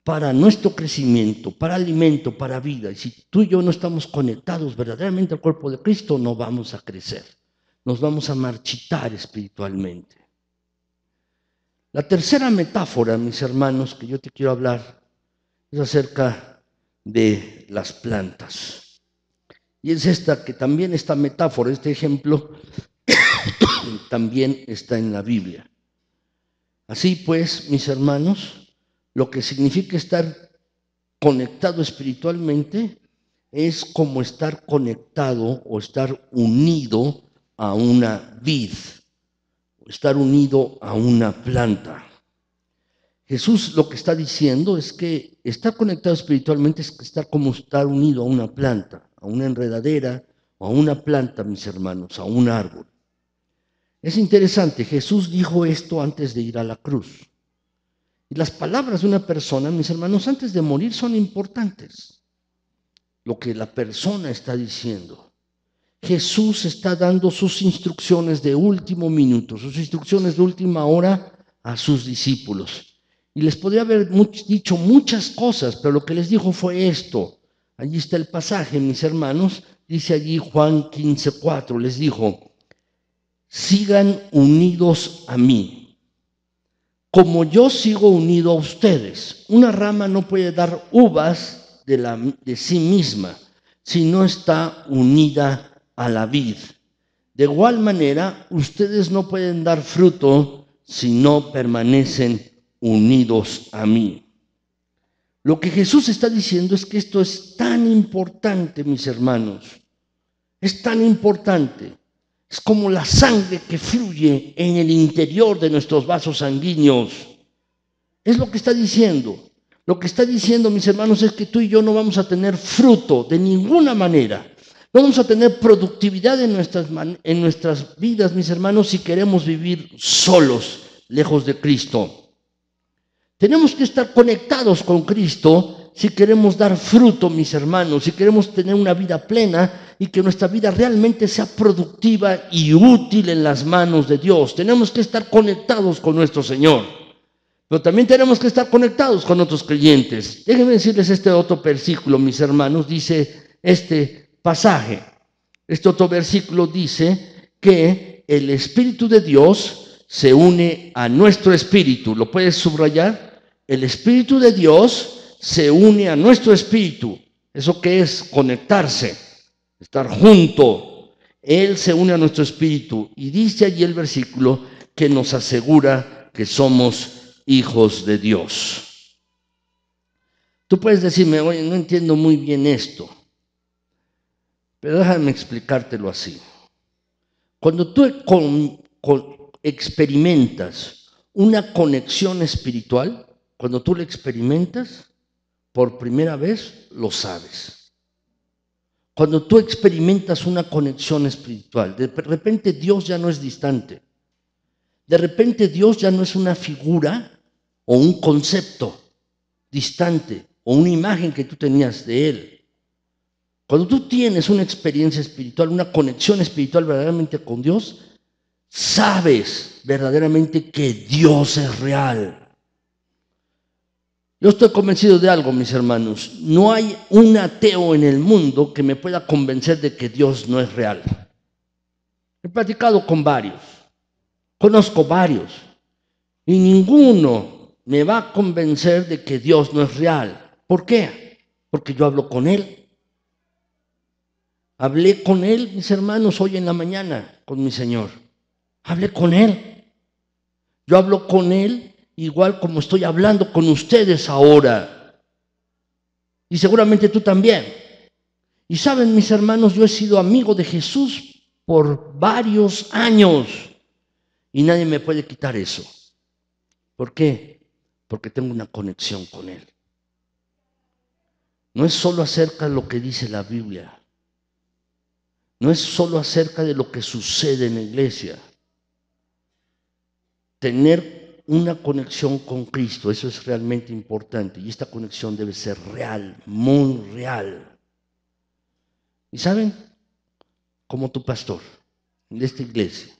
para nuestro crecimiento, para alimento, para vida. Y si tú y yo no estamos conectados verdaderamente al cuerpo de Cristo, no vamos a crecer. Nos vamos a marchitar espiritualmente. La tercera metáfora, mis hermanos, que yo te quiero hablar, es acerca de las plantas. Y es esta, que también esta metáfora, este ejemplo, también está en la Biblia. Así pues, mis hermanos, lo que significa estar conectado espiritualmente es como estar conectado o estar unido a una vid, estar unido a una planta. Jesús lo que está diciendo es que estar conectado espiritualmente es estar como estar unido a una planta, a una enredadera o a una planta, mis hermanos, a un árbol. Es interesante, Jesús dijo esto antes de ir a la cruz. Y las palabras de una persona, mis hermanos, antes de morir son importantes. Lo que la persona está diciendo. Jesús está dando sus instrucciones de último minuto, sus instrucciones de última hora a sus discípulos. Y les podría haber dicho muchas cosas, pero lo que les dijo fue esto. Allí está el pasaje, mis hermanos. Dice allí Juan 15:4, les dijo: sigan unidos a mí, como yo sigo unido a ustedes. Una rama no puede dar uvas de sí misma si no está unida a la vid. De igual manera, ustedes no pueden dar fruto si no permanecen unidos a mí. Lo que Jesús está diciendo es que esto es tan importante, mis hermanos. Es tan importante. Es como la sangre que fluye en el interior de nuestros vasos sanguíneos. Es lo que está diciendo. Lo que está diciendo, mis hermanos, es que tú y yo no vamos a tener fruto de ninguna manera. No vamos a tener productividad en nuestras vidas, mis hermanos, si queremos vivir solos, lejos de Cristo. Tenemos que estar conectados con Cristo si queremos dar fruto, mis hermanos, si queremos tener una vida plena y que nuestra vida realmente sea productiva y útil en las manos de Dios. Tenemos que estar conectados con nuestro Señor, pero también tenemos que estar conectados con otros creyentes. Déjenme decirles este otro versículo, mis hermanos, dice este pasaje. Este otro versículo dice que el Espíritu de Dios se une a nuestro espíritu. ¿Lo puedes subrayar? El Espíritu de Dios se une a nuestro espíritu. ¿Eso qué es? Conectarse, estar junto. Él se une a nuestro espíritu. Y dice allí el versículo que nos asegura que somos hijos de Dios. Tú puedes decirme: oye, no entiendo muy bien esto. Pero déjame explicártelo así. Cuando tú experimentas una conexión espiritual, cuando tú la experimentas por primera vez, lo sabes. Cuando tú experimentas una conexión espiritual, de repente Dios ya no es distante. De repente Dios ya no es una figura o un concepto distante o una imagen que tú tenías de Él. Cuando tú tienes una experiencia espiritual, una conexión espiritual verdaderamente con Dios, sabes verdaderamente que Dios es real. Yo estoy convencido de algo, mis hermanos. No hay un ateo en el mundo que me pueda convencer de que Dios no es real. He platicado con varios, conozco varios, y ninguno me va a convencer de que Dios no es real. ¿Por qué? Porque yo hablo con Él. Hablé con Él, mis hermanos, hoy en la mañana, con mi Señor. Hablé con Él. Yo hablo con Él igual como estoy hablando con ustedes ahora. Y seguramente tú también. Y saben, mis hermanos, yo he sido amigo de Jesús por varios años. Y nadie me puede quitar eso. ¿Por qué? Porque tengo una conexión con Él. No es solo acerca de lo que dice la Biblia. No es solo acerca de lo que sucede en la iglesia. Tener una conexión con Cristo, eso es realmente importante. Y esta conexión debe ser real, muy real. ¿Y saben? Como tu pastor de esta iglesia,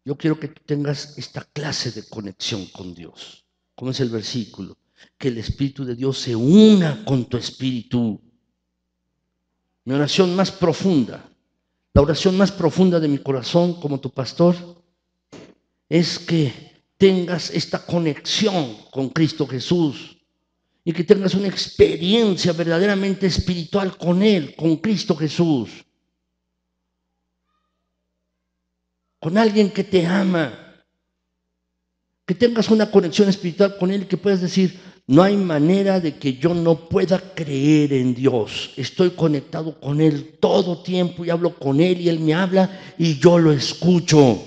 yo quiero que tú tengas esta clase de conexión con Dios. ¿Cómo es el versículo? Que el Espíritu de Dios se una con tu espíritu. Mi oración más profunda, la oración más profunda de mi corazón como tu pastor, es que tengas esta conexión con Cristo Jesús y que tengas una experiencia verdaderamente espiritual con Él, con Cristo Jesús. Con alguien que te ama. Que tengas una conexión espiritual con Él y que puedas decir: no hay manera de que yo no pueda creer en Dios. Estoy conectado con Él todo tiempo y hablo con Él y Él me habla y yo lo escucho.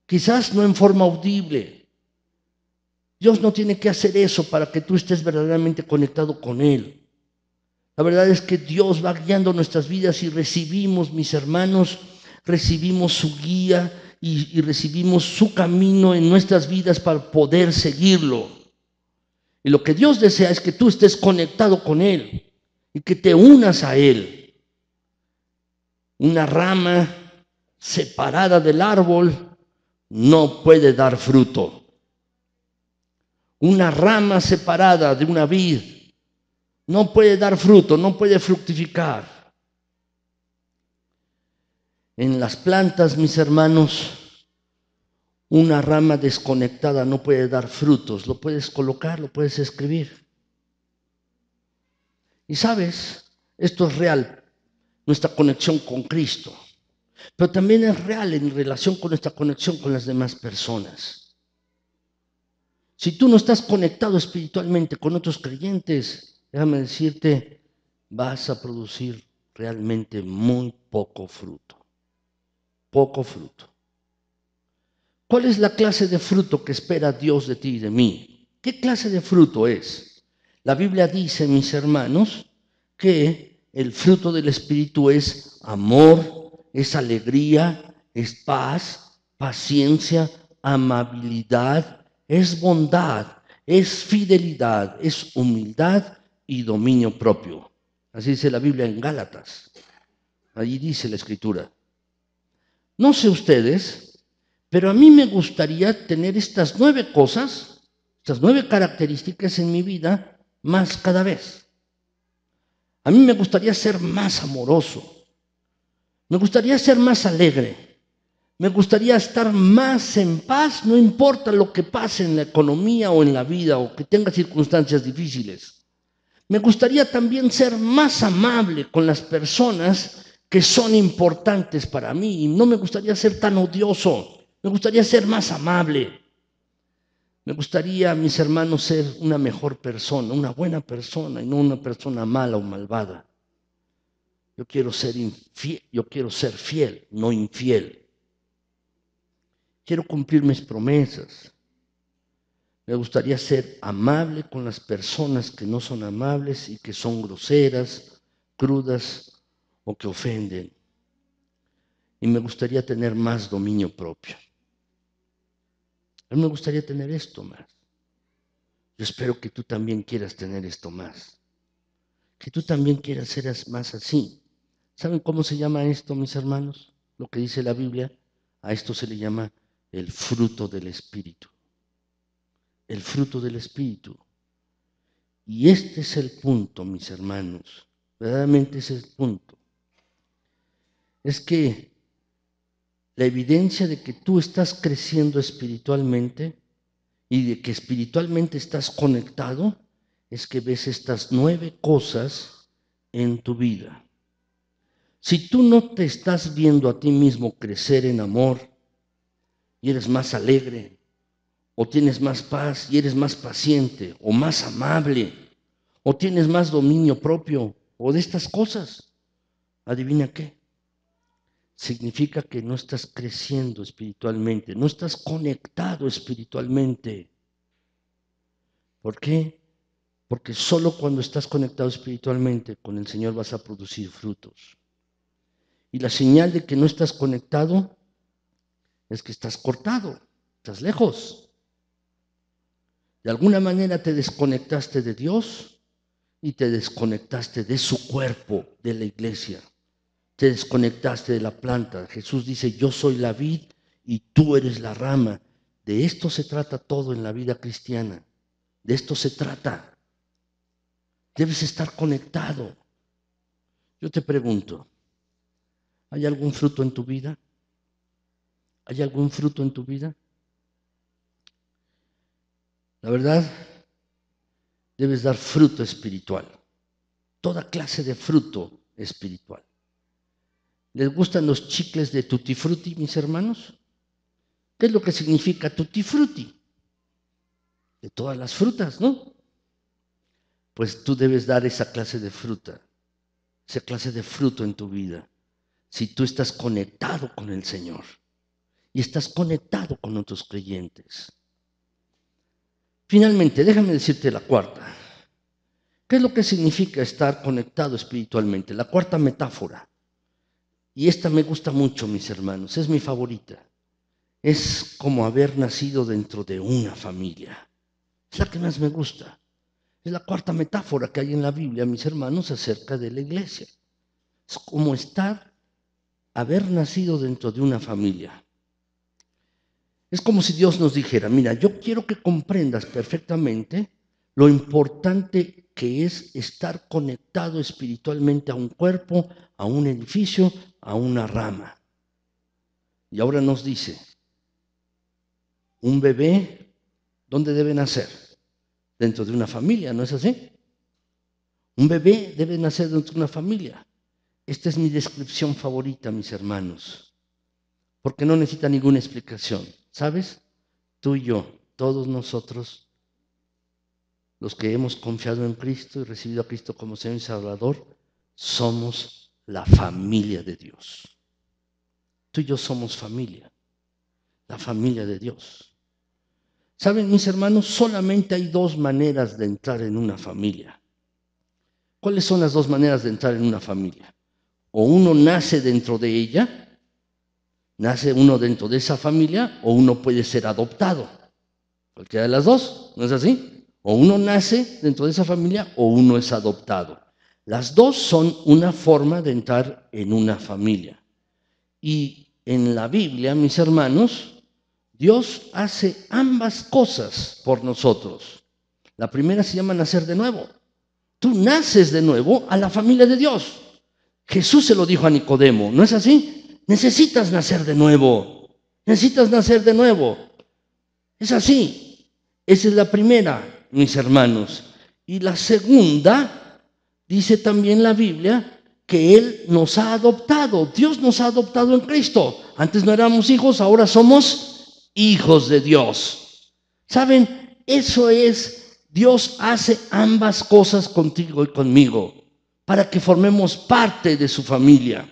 Quizás no en forma audible. Dios no tiene que hacer eso para que tú estés verdaderamente conectado con Él. La verdad es que Dios va guiando nuestras vidas y recibimos, mis hermanos, recibimos su guía y recibimos su camino en nuestras vidas para poder seguirlo. Y lo que Dios desea es que tú estés conectado con Él y que te unas a Él. Una rama separada del árbol no puede dar fruto. Una rama separada de una vid no puede dar fruto, no puede fructificar. En las plantas, mis hermanos, una rama desconectada no puede dar frutos. Lo puedes colocar, lo puedes escribir. Y sabes, esto es real, nuestra conexión con Cristo. Pero también es real en relación con nuestra conexión con las demás personas. Si tú no estás conectado espiritualmente con otros creyentes, déjame decirte, vas a producir realmente muy poco fruto. Poco fruto. ¿Cuál es la clase de fruto que espera Dios de ti y de mí? ¿Qué clase de fruto es? La Biblia dice, mis hermanos, que el fruto del Espíritu es amor, es alegría, es paz, paciencia, amabilidad, es bondad, es fidelidad, es humildad y dominio propio. Así dice la Biblia en Gálatas. Allí dice la Escritura. No sé ustedes, pero a mí me gustaría tener estas 9 cosas, estas 9 características en mi vida más cada vez. A mí me gustaría ser más amoroso, me gustaría ser más alegre, me gustaría estar más en paz, no importa lo que pase en la economía o en la vida o que tenga circunstancias difíciles. Me gustaría también ser más amable con las personas que son importantes para mí. Y no me gustaría ser tan odioso, me gustaría ser más amable. Me gustaría, mis hermanos, ser una mejor persona, una buena persona y no una persona mala o malvada. Yo quiero ser fiel, no infiel. Quiero cumplir mis promesas. Me gustaría ser amable con las personas que no son amables y que son groseras, crudas o que ofenden. Y me gustaría tener más dominio propio. A mí me gustaría tener esto más. Yo espero que tú también quieras tener esto más. Que tú también quieras ser más así. ¿Saben cómo se llama esto, mis hermanos? Lo que dice la Biblia, a esto se le llama el fruto del Espíritu. El fruto del Espíritu. Y este es el punto, mis hermanos. Verdaderamente ese es el punto. Es que la evidencia de que tú estás creciendo espiritualmente y de que espiritualmente estás conectado es que ves estas 9 cosas en tu vida. Si tú no te estás viendo a ti mismo crecer en amor y eres más alegre, o tienes más paz y eres más paciente, o más amable, o tienes más dominio propio, o de estas cosas, adivina qué. Significa que no estás creciendo espiritualmente, no estás conectado espiritualmente. ¿Por qué? Porque solo cuando estás conectado espiritualmente con el Señor vas a producir frutos. Y la señal de que no estás conectado es que estás cortado, estás lejos. De alguna manera te desconectaste de Dios y te desconectaste de su cuerpo, de la iglesia. Te desconectaste de la planta. Jesús dice, yo soy la vid y tú eres la rama. De esto se trata todo en la vida cristiana. De esto se trata. Debes estar conectado. Yo te pregunto, ¿hay algún fruto en tu vida? ¿Hay algún fruto en tu vida? La verdad, debes dar fruto espiritual. Toda clase de fruto espiritual. ¿Les gustan los chicles de Tutti Frutti, mis hermanos? ¿Qué es lo que significa Tutti Frutti? De todas las frutas, ¿no? Pues tú debes dar esa clase de fruta, esa clase de fruto en tu vida. Si tú estás conectado con el Señor y estás conectado con otros creyentes. Finalmente, déjame decirte la cuarta. ¿Qué es lo que significa estar conectado espiritualmente? La cuarta metáfora. Y esta me gusta mucho, mis hermanos, es mi favorita. Es como haber nacido dentro de una familia. Es la que más me gusta. Es la cuarta metáfora que hay en la Biblia, mis hermanos, acerca de la iglesia. Es como haber nacido dentro de una familia. Es como si Dios nos dijera, mira, yo quiero que comprendas perfectamente lo importante que es estar conectado espiritualmente a un cuerpo, a un edificio, a una rama. Y ahora nos dice, un bebé, ¿dónde debe nacer? Dentro de una familia, ¿no es así? Un bebé debe nacer dentro de una familia. Esta es mi descripción favorita, mis hermanos, porque no necesita ninguna explicación. ¿Sabes? Tú y yo, todos nosotros, los que hemos confiado en Cristo y recibido a Cristo como Señor y Salvador, somos la familia de Dios. Tú y yo somos familia, la familia de Dios. ¿Saben, mis hermanos? Solamente hay dos maneras de entrar en una familia. ¿Cuáles son las dos maneras de entrar en una familia? O uno nace dentro de ella, nace uno dentro de esa familia, o uno puede ser adoptado. Cualquiera de las dos, ¿no es así? O uno nace dentro de esa familia, o uno es adoptado. Las dos son una forma de entrar en una familia. Y en la Biblia, mis hermanos, Dios hace ambas cosas por nosotros. La primera se llama nacer de nuevo. Tú naces de nuevo a la familia de Dios. Jesús se lo dijo a Nicodemo, ¿no es así? Necesitas nacer de nuevo. Necesitas nacer de nuevo. Es así. Esa es la primera, mis hermanos. Y la segunda, dice también la Biblia, que Él nos ha adoptado. Dios nos ha adoptado en Cristo. Antes no éramos hijos, ahora somos hijos de Dios. ¿Saben? Eso es, Dios hace ambas cosas contigo y conmigo para que formemos parte de su familia.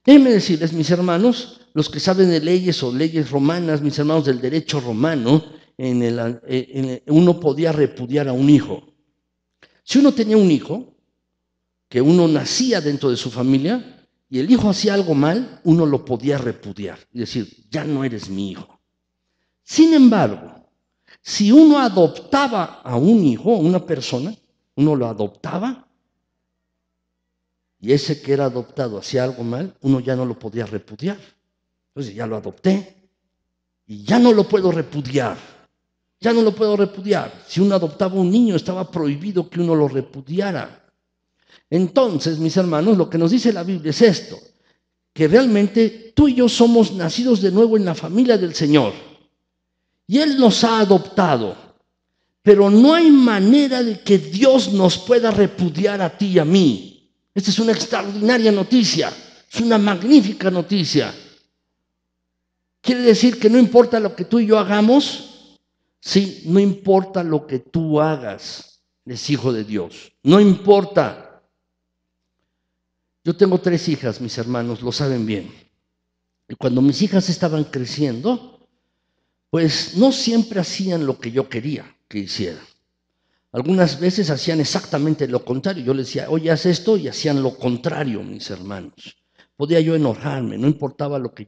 Déjenme decirles, mis hermanos, los que saben de leyes o leyes romanas, mis hermanos del derecho romano, uno podía repudiar a un hijo. Si uno tenía un hijo, que uno nacía dentro de su familia, y el hijo hacía algo mal, uno lo podía repudiar y decir, ya no eres mi hijo. Sin embargo, si uno adoptaba a un hijo, a una persona, uno lo adoptaba, y ese que era adoptado hacía algo mal, uno ya no lo podía repudiar. Entonces ya lo adopté y ya no lo puedo repudiar. Ya no lo puedo repudiar. Si uno adoptaba un niño, estaba prohibido que uno lo repudiara. Entonces, mis hermanos, lo que nos dice la Biblia es esto, que realmente tú y yo somos nacidos de nuevo en la familia del Señor. Y Él nos ha adoptado. Pero no hay manera de que Dios nos pueda repudiar a ti y a mí. Esta es una extraordinaria noticia, es una magnífica noticia. Quiere decir que no importa lo que tú y yo hagamos, sí, no importa lo que tú hagas, eres hijo de Dios, no importa. Yo tengo 3 hijas, mis hermanos, lo saben bien. Y cuando mis hijas estaban creciendo, pues no siempre hacían lo que yo quería que hicieran. Algunas veces hacían exactamente lo contrario. Yo les decía, oye, haz esto, y hacían lo contrario, mis hermanos. Podía yo enojarme, no importaba lo que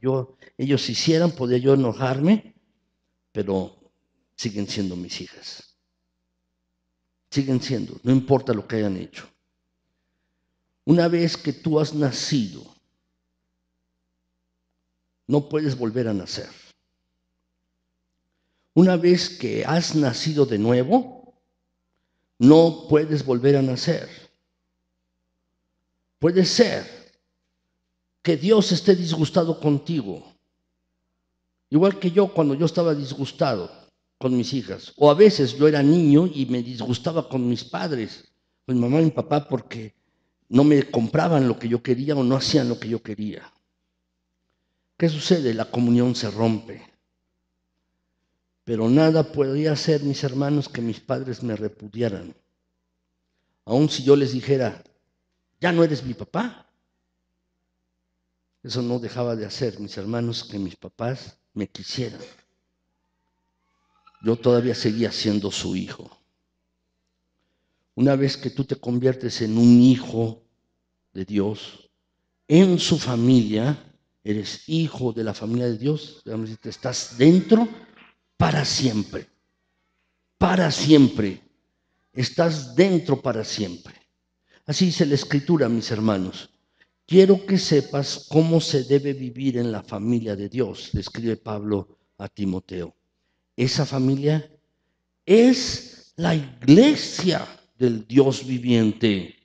ellos hicieran, podía yo enojarme, pero siguen siendo mis hijas. Siguen siendo, no importa lo que hayan hecho. Una vez que tú has nacido, no puedes volver a nacer. Una vez que has nacido de nuevo, no puedes volver a nacer. Puede ser que Dios esté disgustado contigo, igual que yo cuando yo estaba disgustado con mis hijas. O a veces yo era niño y me disgustaba con mis padres, con mi mamá y mi papá, porque no me compraban lo que yo quería o no hacían lo que yo quería. ¿Qué sucede? La comunión se rompe. Pero nada podía hacer, mis hermanos, que mis padres me repudiaran. Aun si yo les dijera, ya no eres mi papá. Eso no dejaba de hacer, mis hermanos, que mis papás me quisieran. Yo todavía seguía siendo su hijo. Una vez que tú te conviertes en un hijo de Dios, en su familia, eres hijo de la familia de Dios, estás dentro para siempre. Para siempre. Estás dentro para siempre. Así dice la Escritura, mis hermanos. Quiero que sepas cómo se debe vivir en la familia de Dios, le escribe Pablo a Timoteo. Esa familia es la iglesia del Dios viviente.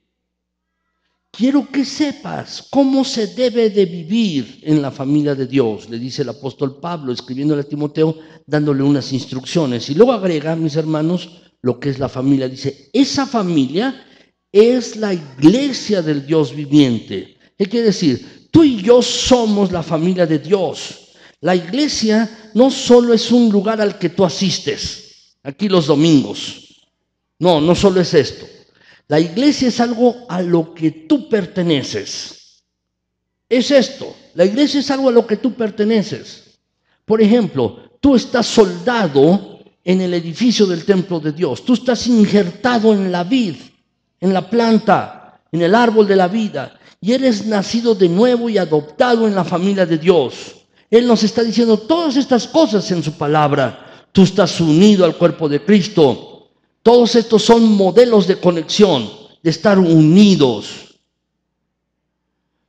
Quiero que sepas cómo se debe de vivir en la familia de Dios, le dice el apóstol Pablo, escribiéndole a Timoteo, dándole unas instrucciones. Y luego agrega, mis hermanos, lo que es la familia. Dice, esa familia es la iglesia del Dios viviente. ¿Qué quiere decir? Tú y yo somos la familia de Dios. La iglesia no solo es un lugar al que tú asistes, aquí los domingos. No solo es esto. La iglesia es algo a lo que tú perteneces. Es esto. La iglesia es algo a lo que tú perteneces. Por ejemplo, tú estás soldado en el edificio del templo de Dios. Tú estás injertado en la vid, en la planta, en el árbol de la vida. Y eres nacido de nuevo y adoptado en la familia de Dios. Él nos está diciendo todas estas cosas en su palabra. Tú estás unido al cuerpo de Cristo. Todos estos son modelos de conexión, de estar unidos.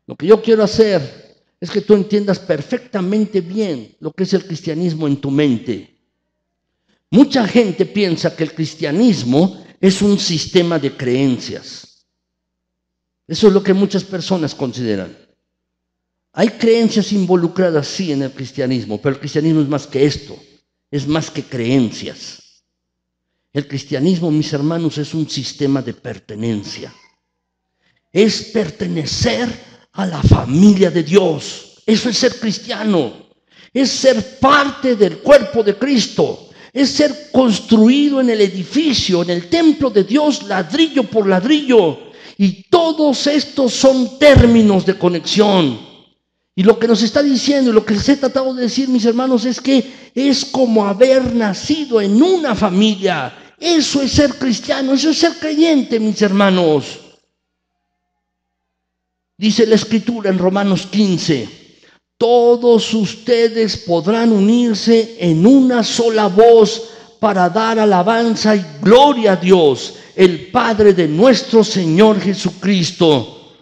Lo que yo quiero hacer es que tú entiendas perfectamente bien lo que es el cristianismo en tu mente. Mucha gente piensa que el cristianismo es un sistema de creencias. Eso es lo que muchas personas consideran. Hay creencias involucradas, sí, en el cristianismo, pero el cristianismo es más que esto, es más que creencias. El cristianismo, mis hermanos, es un sistema de pertenencia. Es pertenecer a la familia de Dios. Eso es ser cristiano. Es ser parte del cuerpo de Cristo. Es ser construido en el edificio, en el templo de Dios, ladrillo por ladrillo. Y todos estos son términos de conexión. Y lo que nos está diciendo y lo que les he tratado de decir, mis hermanos, es que es como haber nacido en una familia. Eso es ser cristiano, eso es ser creyente, mis hermanos. Dice la Escritura en Romanos 15, todos ustedes podrán unirse en una sola voz para dar alabanza y gloria a Dios, el Padre de nuestro Señor Jesucristo.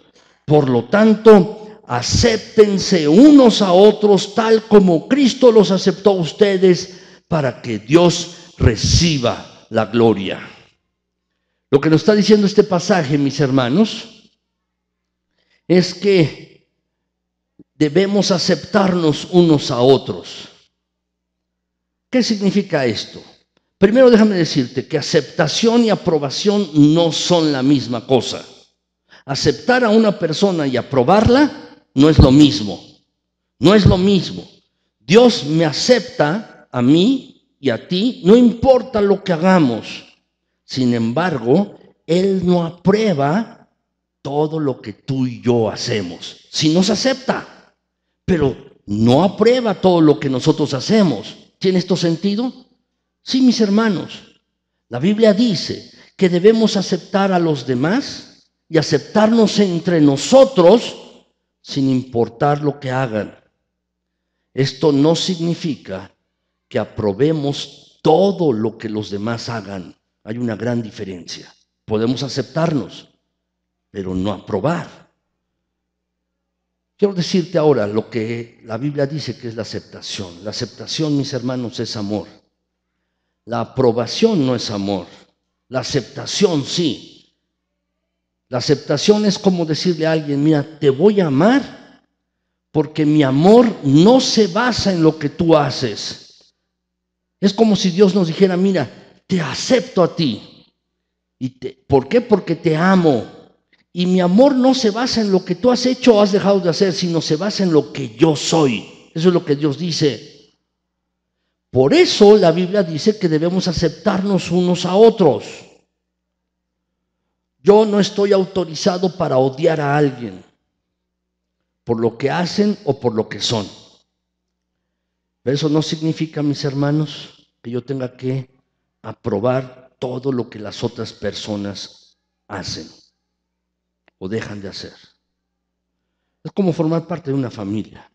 Por lo tanto, acéptense unos a otros tal como Cristo los aceptó a ustedes para que Dios reciba la gloria. Lo que nos está diciendo este pasaje, mis hermanos, es que debemos aceptarnos unos a otros. ¿Qué significa esto? Primero déjame decirte que aceptación y aprobación no son la misma cosa. Aceptar a una persona y aprobarla no es lo mismo. No es lo mismo. Dios me acepta a mí y a ti, no importa lo que hagamos. Sin embargo, Él no aprueba todo lo que tú y yo hacemos. Sí nos acepta, pero no aprueba todo lo que nosotros hacemos. ¿Tiene esto sentido? Sí, mis hermanos. La Biblia dice que debemos aceptar a los demás y aceptarnos entre nosotros sin importar lo que hagan. Esto no significa que aprobemos todo lo que los demás hagan. Hay una gran diferencia. Podemos aceptarnos, pero no aprobar. Quiero decirte ahora lo que la Biblia dice que es la aceptación. La aceptación, mis hermanos, es amor. La aprobación no es amor. La aceptación sí. La aceptación es como decirle a alguien, mira, te voy a amar porque mi amor no se basa en lo que tú haces. Es como si Dios nos dijera, mira, te acepto a ti. ¿Por qué? Porque te amo. Y mi amor no se basa en lo que tú has hecho o has dejado de hacer, sino se basa en lo que yo soy. Eso es lo que Dios dice. Por eso la Biblia dice que debemos aceptarnos unos a otros. Yo no estoy autorizado para odiar a alguien por lo que hacen o por lo que son. Pero eso no significa, mis hermanos, que yo tenga que aprobar todo lo que las otras personas hacen o dejan de hacer. Es como formar parte de una familia.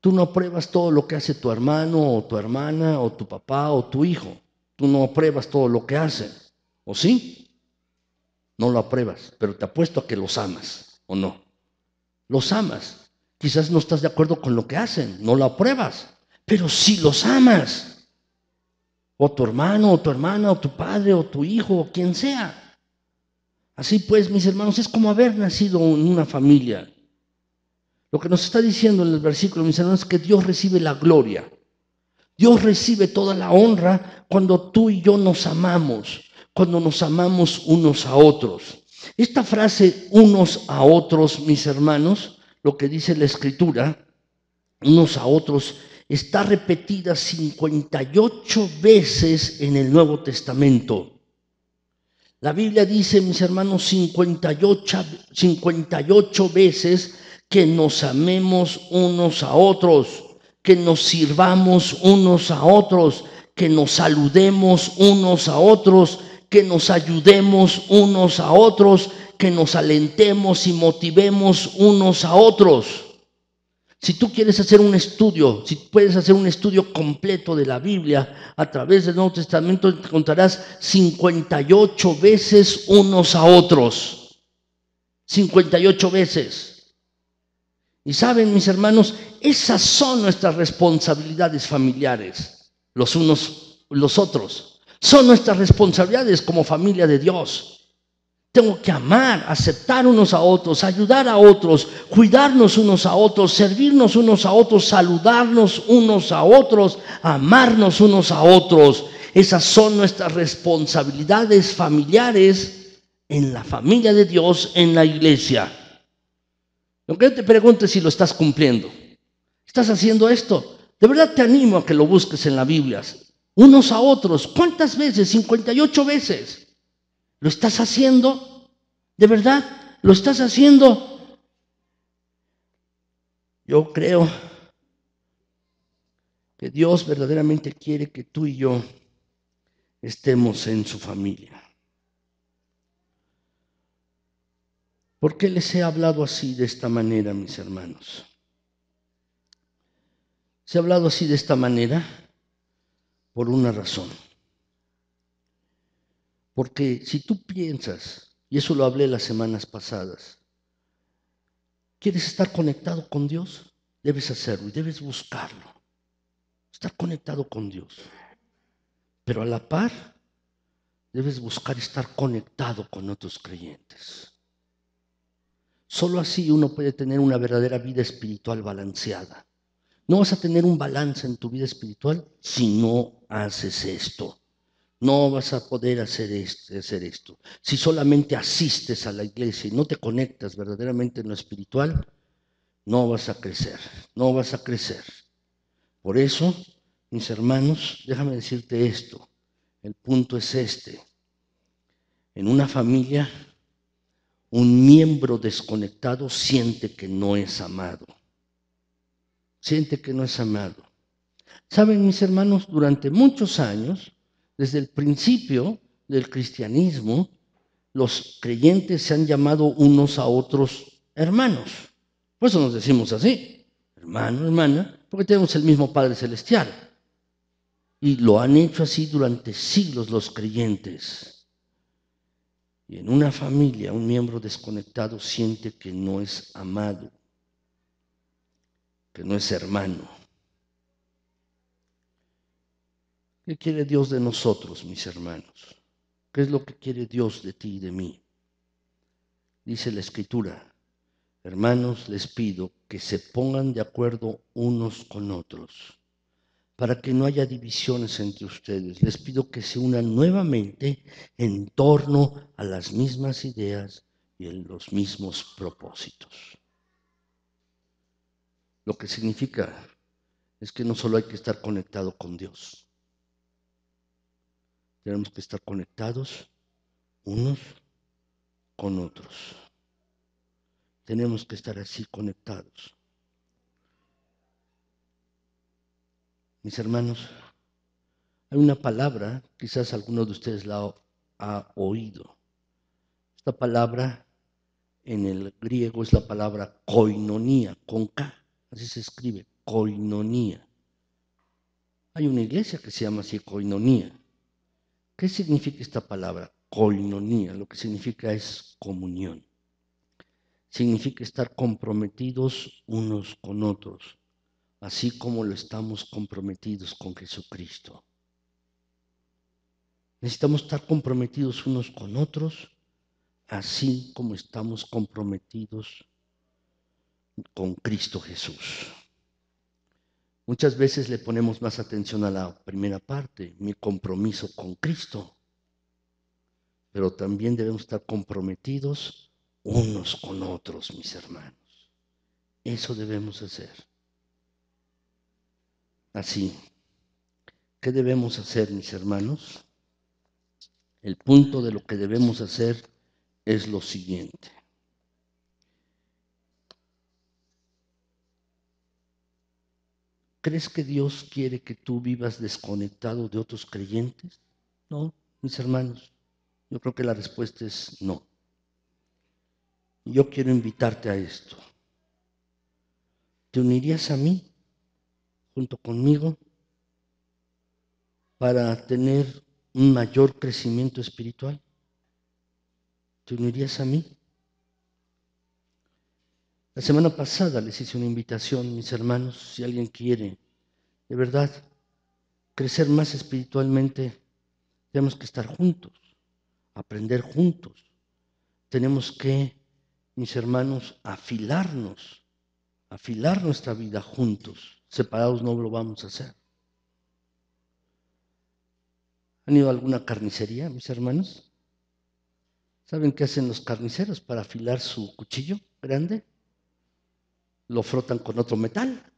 Tú no apruebas todo lo que hace tu hermano o tu hermana o tu papá o tu hijo. Tú no apruebas todo lo que hacen. ¿O sí? No lo apruebas, pero te apuesto a que los amas, ¿o no? Los amas. Quizás no estás de acuerdo con lo que hacen, no lo apruebas, pero si los amas, o tu hermano, o tu hermana, o tu padre, o tu hijo, o quien sea. Así pues, mis hermanos, es como haber nacido en una familia. Lo que nos está diciendo en el versículo, mis hermanos, es que Dios recibe la gloria. Dios recibe toda la honra cuando tú y yo nos amamos, cuando nos amamos unos a otros. Esta frase, unos a otros, mis hermanos, lo que dice la Escritura, unos a otros, está repetida 58 veces en el Nuevo Testamento. La Biblia dice, mis hermanos, 58 veces que nos amemos unos a otros, que nos sirvamos unos a otros, que nos saludemos unos a otros, que nos ayudemos unos a otros, que nos alentemos y motivemos unos a otros. Si tú quieres hacer un estudio, si puedes hacer un estudio completo de la Biblia a través del Nuevo Testamento, encontrarás 58 veces unos a otros. 58 veces. Y saben, mis hermanos, esas son nuestras responsabilidades familiares, los unos los otros. Son nuestras responsabilidades como familia de Dios. Tengo que amar, aceptar unos a otros, ayudar a otros, cuidarnos unos a otros, servirnos unos a otros, saludarnos unos a otros, amarnos unos a otros. Esas son nuestras responsabilidades familiares en la familia de Dios, en la iglesia. Lo que yo te pregunto es si lo estás cumpliendo. ¿Estás haciendo esto? De verdad te animo a que lo busques en la Biblia. Unos a otros. ¿Cuántas veces? 58 veces. ¿Lo estás haciendo? ¿De verdad? ¿Lo estás haciendo? Yo creo que Dios verdaderamente quiere que tú y yo estemos en su familia. ¿Por qué les he hablado así, de esta manera, mis hermanos? Se ha hablado así de esta manera por una razón. Porque si tú piensas, y eso lo hablé las semanas pasadas, ¿quieres estar conectado con Dios? Debes hacerlo y debes buscarlo. Estar conectado con Dios. Pero a la par, debes buscar estar conectado con otros creyentes. Solo así uno puede tener una verdadera vida espiritual balanceada. No vas a tener un balance en tu vida espiritual si no haces esto. No vas a poder hacer esto. Si solamente asistes a la iglesia y no te conectas verdaderamente en lo espiritual, no vas a crecer, no vas a crecer. Por eso, mis hermanos, déjame decirte esto. El punto es este. En una familia, un miembro desconectado siente que no es amado. Siente que no es amado. Saben, mis hermanos, durante muchos años, desde el principio del cristianismo, los creyentes se han llamado unos a otros hermanos. Por eso nos decimos así, hermano, hermana, porque tenemos el mismo Padre Celestial. Y lo han hecho así durante siglos los creyentes. Y en una familia, un miembro desconectado siente que no es amado, que no es hermano. ¿Qué quiere Dios de nosotros, mis hermanos? ¿Qué es lo que quiere Dios de ti y de mí? Dice la Escritura, hermanos, les pido que se pongan de acuerdo unos con otros, para que no haya divisiones entre ustedes. Les pido que se unan nuevamente en torno a las mismas ideas y en los mismos propósitos. Lo que significa es que no solo hay que estar conectado con Dios, tenemos que estar conectados unos con otros. Tenemos que estar así conectados. Mis hermanos, hay una palabra, quizás alguno de ustedes la ha oído. Esta palabra en el griego es la palabra koinonía, con K, así se escribe, koinonía. Hay una iglesia que se llama así, koinonía. ¿Qué significa esta palabra? Koinonía, lo que significa es comunión. Significa estar comprometidos unos con otros, así como lo estamos comprometidos con Jesucristo. Necesitamos estar comprometidos unos con otros, así como estamos comprometidos con Cristo Jesús. Muchas veces le ponemos más atención a la primera parte, mi compromiso con Cristo, pero también debemos estar comprometidos unos con otros, mis hermanos. Eso debemos hacer. Así, ¿qué debemos hacer, mis hermanos? El punto de lo que debemos hacer es lo siguiente. ¿Crees que Dios quiere que tú vivas desconectado de otros creyentes? No, mis hermanos, yo creo que la respuesta es no. Yo quiero invitarte a esto. ¿Te unirías a mí, junto conmigo, para tener un mayor crecimiento espiritual? ¿Te unirías a mí? La semana pasada les hice una invitación, mis hermanos, si alguien quiere, de verdad, crecer más espiritualmente, tenemos que estar juntos, aprender juntos. Tenemos que, mis hermanos, afilar nuestra vida juntos. Separados no lo vamos a hacer. ¿Han ido a alguna carnicería, mis hermanos? ¿Saben qué hacen los carniceros para afilar su cuchillo grande? Lo frotan con otro metal.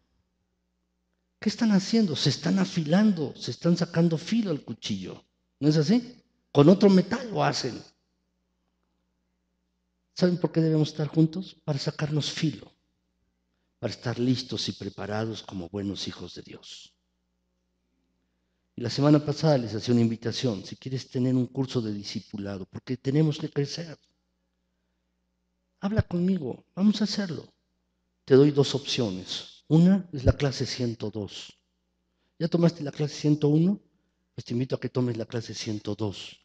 ¿Qué están haciendo? Se están afilando, se están sacando filo al cuchillo. ¿No es así? Con otro metal lo hacen. ¿Saben por qué debemos estar juntos? Para sacarnos filo, para estar listos y preparados como buenos hijos de Dios. Y la semana pasada les hacía una invitación, si quieres tener un curso de discipulado, porque tenemos que crecer. Habla conmigo, vamos a hacerlo. Te doy dos opciones. Una es la clase 102. ¿Ya tomaste la clase 101? Pues te invito a que tomes la clase 102.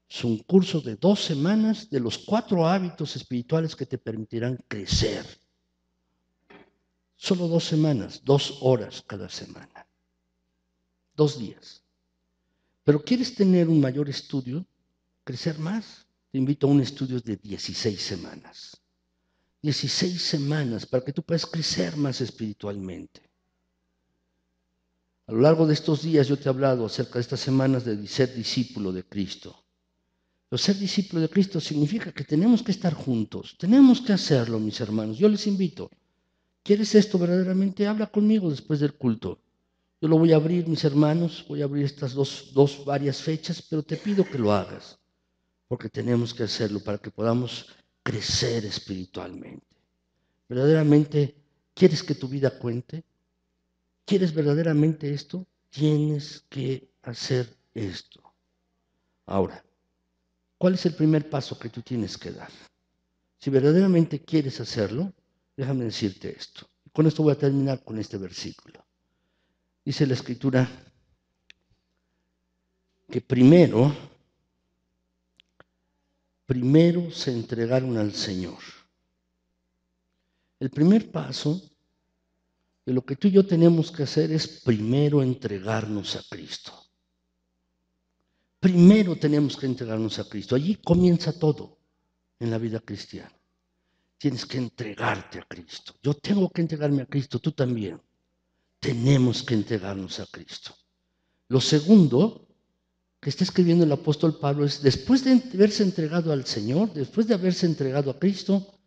Es un curso de 2 semanas de los 4 hábitos espirituales que te permitirán crecer. Solo 2 semanas, 2 horas cada semana. 2 días. Pero ¿quieres tener un mayor estudio? ¿Crecer más? Te invito a un estudio de 16 semanas. 16 semanas para que tú puedas crecer más espiritualmente. A lo largo de estos días yo te he hablado acerca de estas semanas de ser discípulo de Cristo. Pero ser discípulo de Cristo significa que tenemos que estar juntos, tenemos que hacerlo, mis hermanos. Yo les invito, ¿quieres esto verdaderamente? Habla conmigo después del culto. Yo lo voy a abrir, mis hermanos, voy a abrir estas dos varias fechas, pero te pido que lo hagas, porque tenemos que hacerlo para que podamos crecer espiritualmente. ¿Verdaderamente quieres que tu vida cuente? ¿Quieres verdaderamente esto? Tienes que hacer esto. Ahora, ¿cuál es el primer paso que tú tienes que dar? Si verdaderamente quieres hacerlo, déjame decirte esto. Con esto voy a terminar con este versículo. Dice la Escritura que primero se entregaron al Señor. El primer paso de lo que tú y yo tenemos que hacer es primero entregarnos a Cristo. Primero tenemos que entregarnos a Cristo. Allí comienza todo en la vida cristiana. Tienes que entregarte a Cristo. Yo tengo que entregarme a Cristo, tú también. Tenemos que entregarnos a Cristo. Lo segundo que está escribiendo el apóstol Pablo es, después de haberse entregado al Señor, después de haberse entregado a Cristo,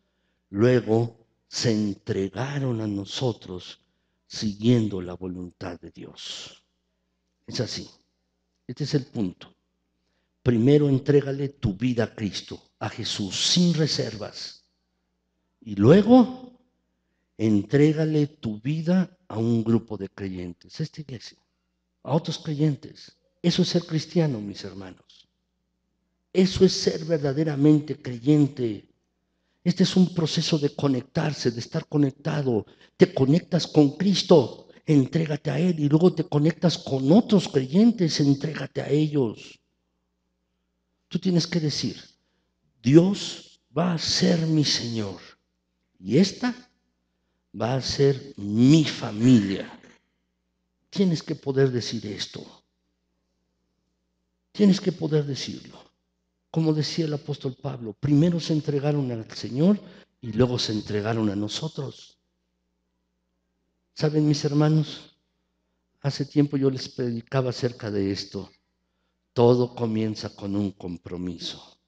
luego se entregaron a nosotros siguiendo la voluntad de Dios. Es así. Este es el punto. Primero entrégale tu vida a Cristo, a Jesús, sin reservas. Y luego entrégale tu vida a un grupo de creyentes, a esta iglesia, a otros creyentes. Eso es ser cristiano, mis hermanos. Eso es ser verdaderamente creyente. Este es un proceso de conectarse, de estar conectado. Te conectas con Cristo, entrégate a Él, y luego te conectas con otros creyentes, entrégate a ellos. Tú tienes que decir, Dios va a ser mi Señor y esta va a ser mi familia. tienes que poder decir esto. Tienes que poder decirlo. Como decía el apóstol Pablo, primero se entregaron al Señor y luego se entregaron a nosotros. ¿Saben, mis hermanos? Hace tiempo yo les predicaba acerca de esto. Todo comienza con un compromiso.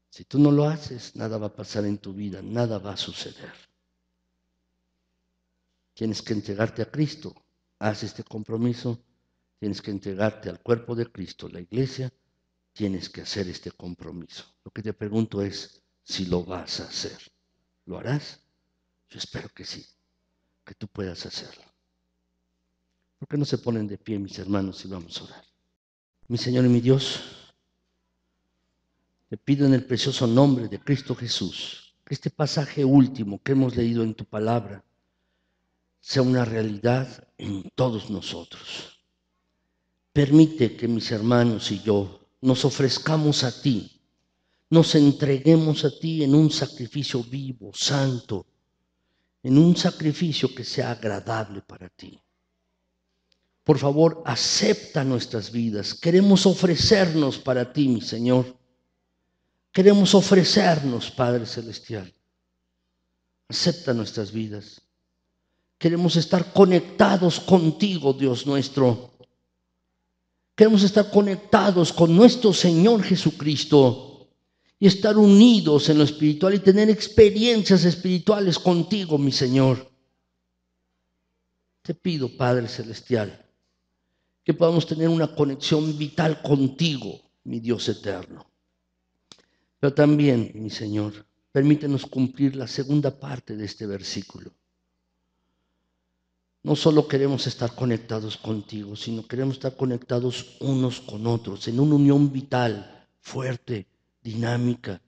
Si tú no lo haces, nada va a pasar en tu vida, nada va a suceder. Tienes que entregarte a Cristo. Haz este compromiso. Tienes que entregarte al cuerpo de Cristo, la iglesia. Tienes que hacer este compromiso. Lo que te pregunto es si lo vas a hacer. ¿Lo harás? Yo espero que sí, que tú puedas hacerlo. ¿Por qué no se ponen de pie, mis hermanos, y vamos a orar? Mi Señor y mi Dios, te pido en el precioso nombre de Cristo Jesús que este pasaje último que hemos leído en tu palabra sea una realidad en todos nosotros. Permite que mis hermanos y yo nos ofrezcamos a ti, nos entreguemos a ti en un sacrificio vivo, santo, en un sacrificio que sea agradable para ti. Por favor, acepta nuestras vidas. Queremos ofrecernos para ti, mi Señor. Queremos ofrecernos, Padre Celestial. Acepta nuestras vidas. Queremos estar conectados contigo, Dios nuestro. Queremos estar conectados con nuestro Señor Jesucristo y estar unidos en lo espiritual y tener experiencias espirituales contigo, mi Señor. Te pido, Padre Celestial, que podamos tener una conexión vital contigo, mi Dios eterno. Pero también, mi Señor, permítenos cumplir la segunda parte de este versículo. No solo queremos estar conectados contigo, sino queremos estar conectados unos con otros, en una unión vital, fuerte, dinámica,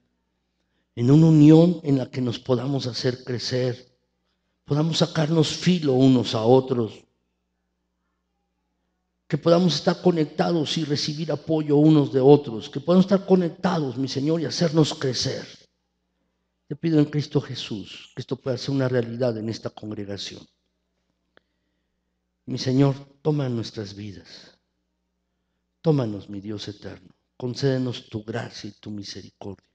en una unión en la que nos podamos hacer crecer, podamos sacarnos filo unos a otros, que podamos estar conectados y recibir apoyo unos de otros, que podamos estar conectados, mi Señor, y hacernos crecer. Te pido en Cristo Jesús que esto pueda ser una realidad en esta congregación. Mi Señor, toma nuestras vidas. Tómanos, mi Dios eterno. Concédenos tu gracia y tu misericordia.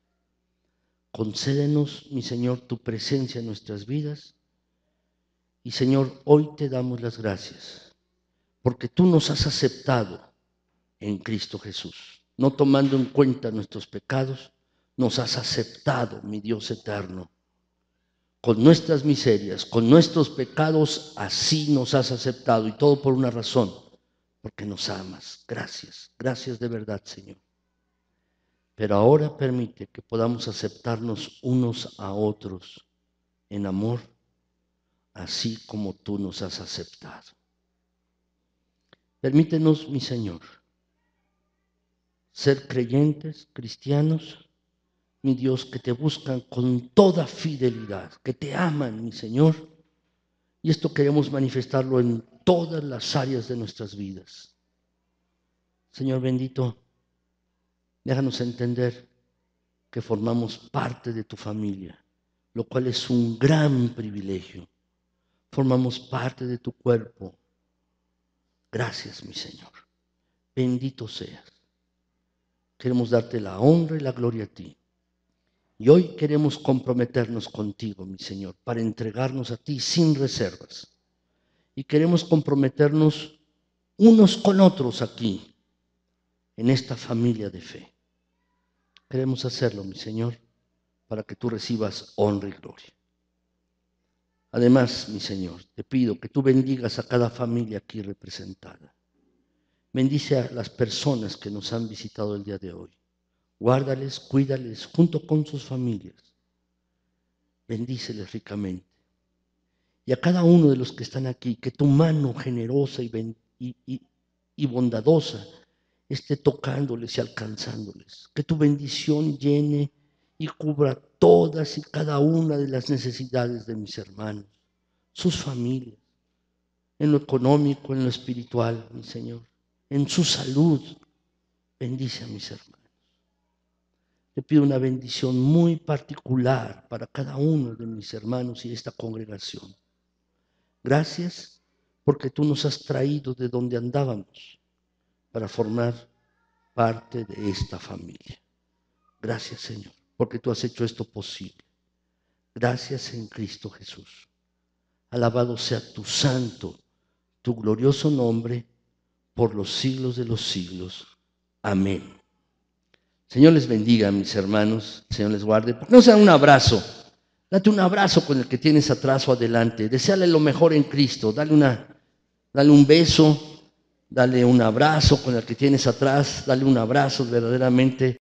Concédenos, mi Señor, tu presencia en nuestras vidas. Y, Señor, hoy te damos las gracias, porque tú nos has aceptado en Cristo Jesús. No tomando en cuenta nuestros pecados, nos has aceptado, mi Dios eterno. Con nuestras miserias, con nuestros pecados, así nos has aceptado. Y todo por una razón, porque nos amas. Gracias, gracias de verdad, Señor. Pero ahora permite que podamos aceptarnos unos a otros en amor, así como tú nos has aceptado. Permítenos, mi Señor, ser creyentes, cristianos, mi Dios, que te buscan con toda fidelidad, que te aman, mi Señor, y esto queremos manifestarlo en todas las áreas de nuestras vidas. Señor bendito, déjanos entender que formamos parte de tu familia, lo cual es un gran privilegio. Formamos parte de tu cuerpo. Gracias, mi Señor. Bendito seas. Queremos darte la honra y la gloria a ti. Y hoy queremos comprometernos contigo, mi Señor, para entregarnos a ti sin reservas. Y queremos comprometernos unos con otros aquí, en esta familia de fe. Queremos hacerlo, mi Señor, para que tú recibas honra y gloria. Además, mi Señor, te pido que tú bendigas a cada familia aquí representada. Bendice a las personas que nos han visitado el día de hoy. Guárdales, cuídales junto con sus familias. Bendíceles ricamente. Y a cada uno de los que están aquí, que tu mano generosa y bondadosa esté tocándoles y alcanzándoles. Que tu bendición llene y cubra todas y cada una de las necesidades de mis hermanos, sus familias, en lo económico, en lo espiritual, mi Señor, en su salud. Bendice a mis hermanos. Te pido una bendición muy particular para cada uno de mis hermanos y esta congregación. Gracias porque tú nos has traído de donde andábamos para formar parte de esta familia. Gracias, Señor, porque tú has hecho esto posible. Gracias en Cristo Jesús. Alabado sea tu santo, tu glorioso nombre por los siglos de los siglos. Amén. Señor les bendiga, mis hermanos. Señor les guarde. ¿Por qué no se dan un abrazo? Date un abrazo con el que tienes atrás o adelante. Deseale lo mejor en Cristo. Dale un beso. Dale un abrazo con el que tienes atrás. Dale un abrazo verdaderamente.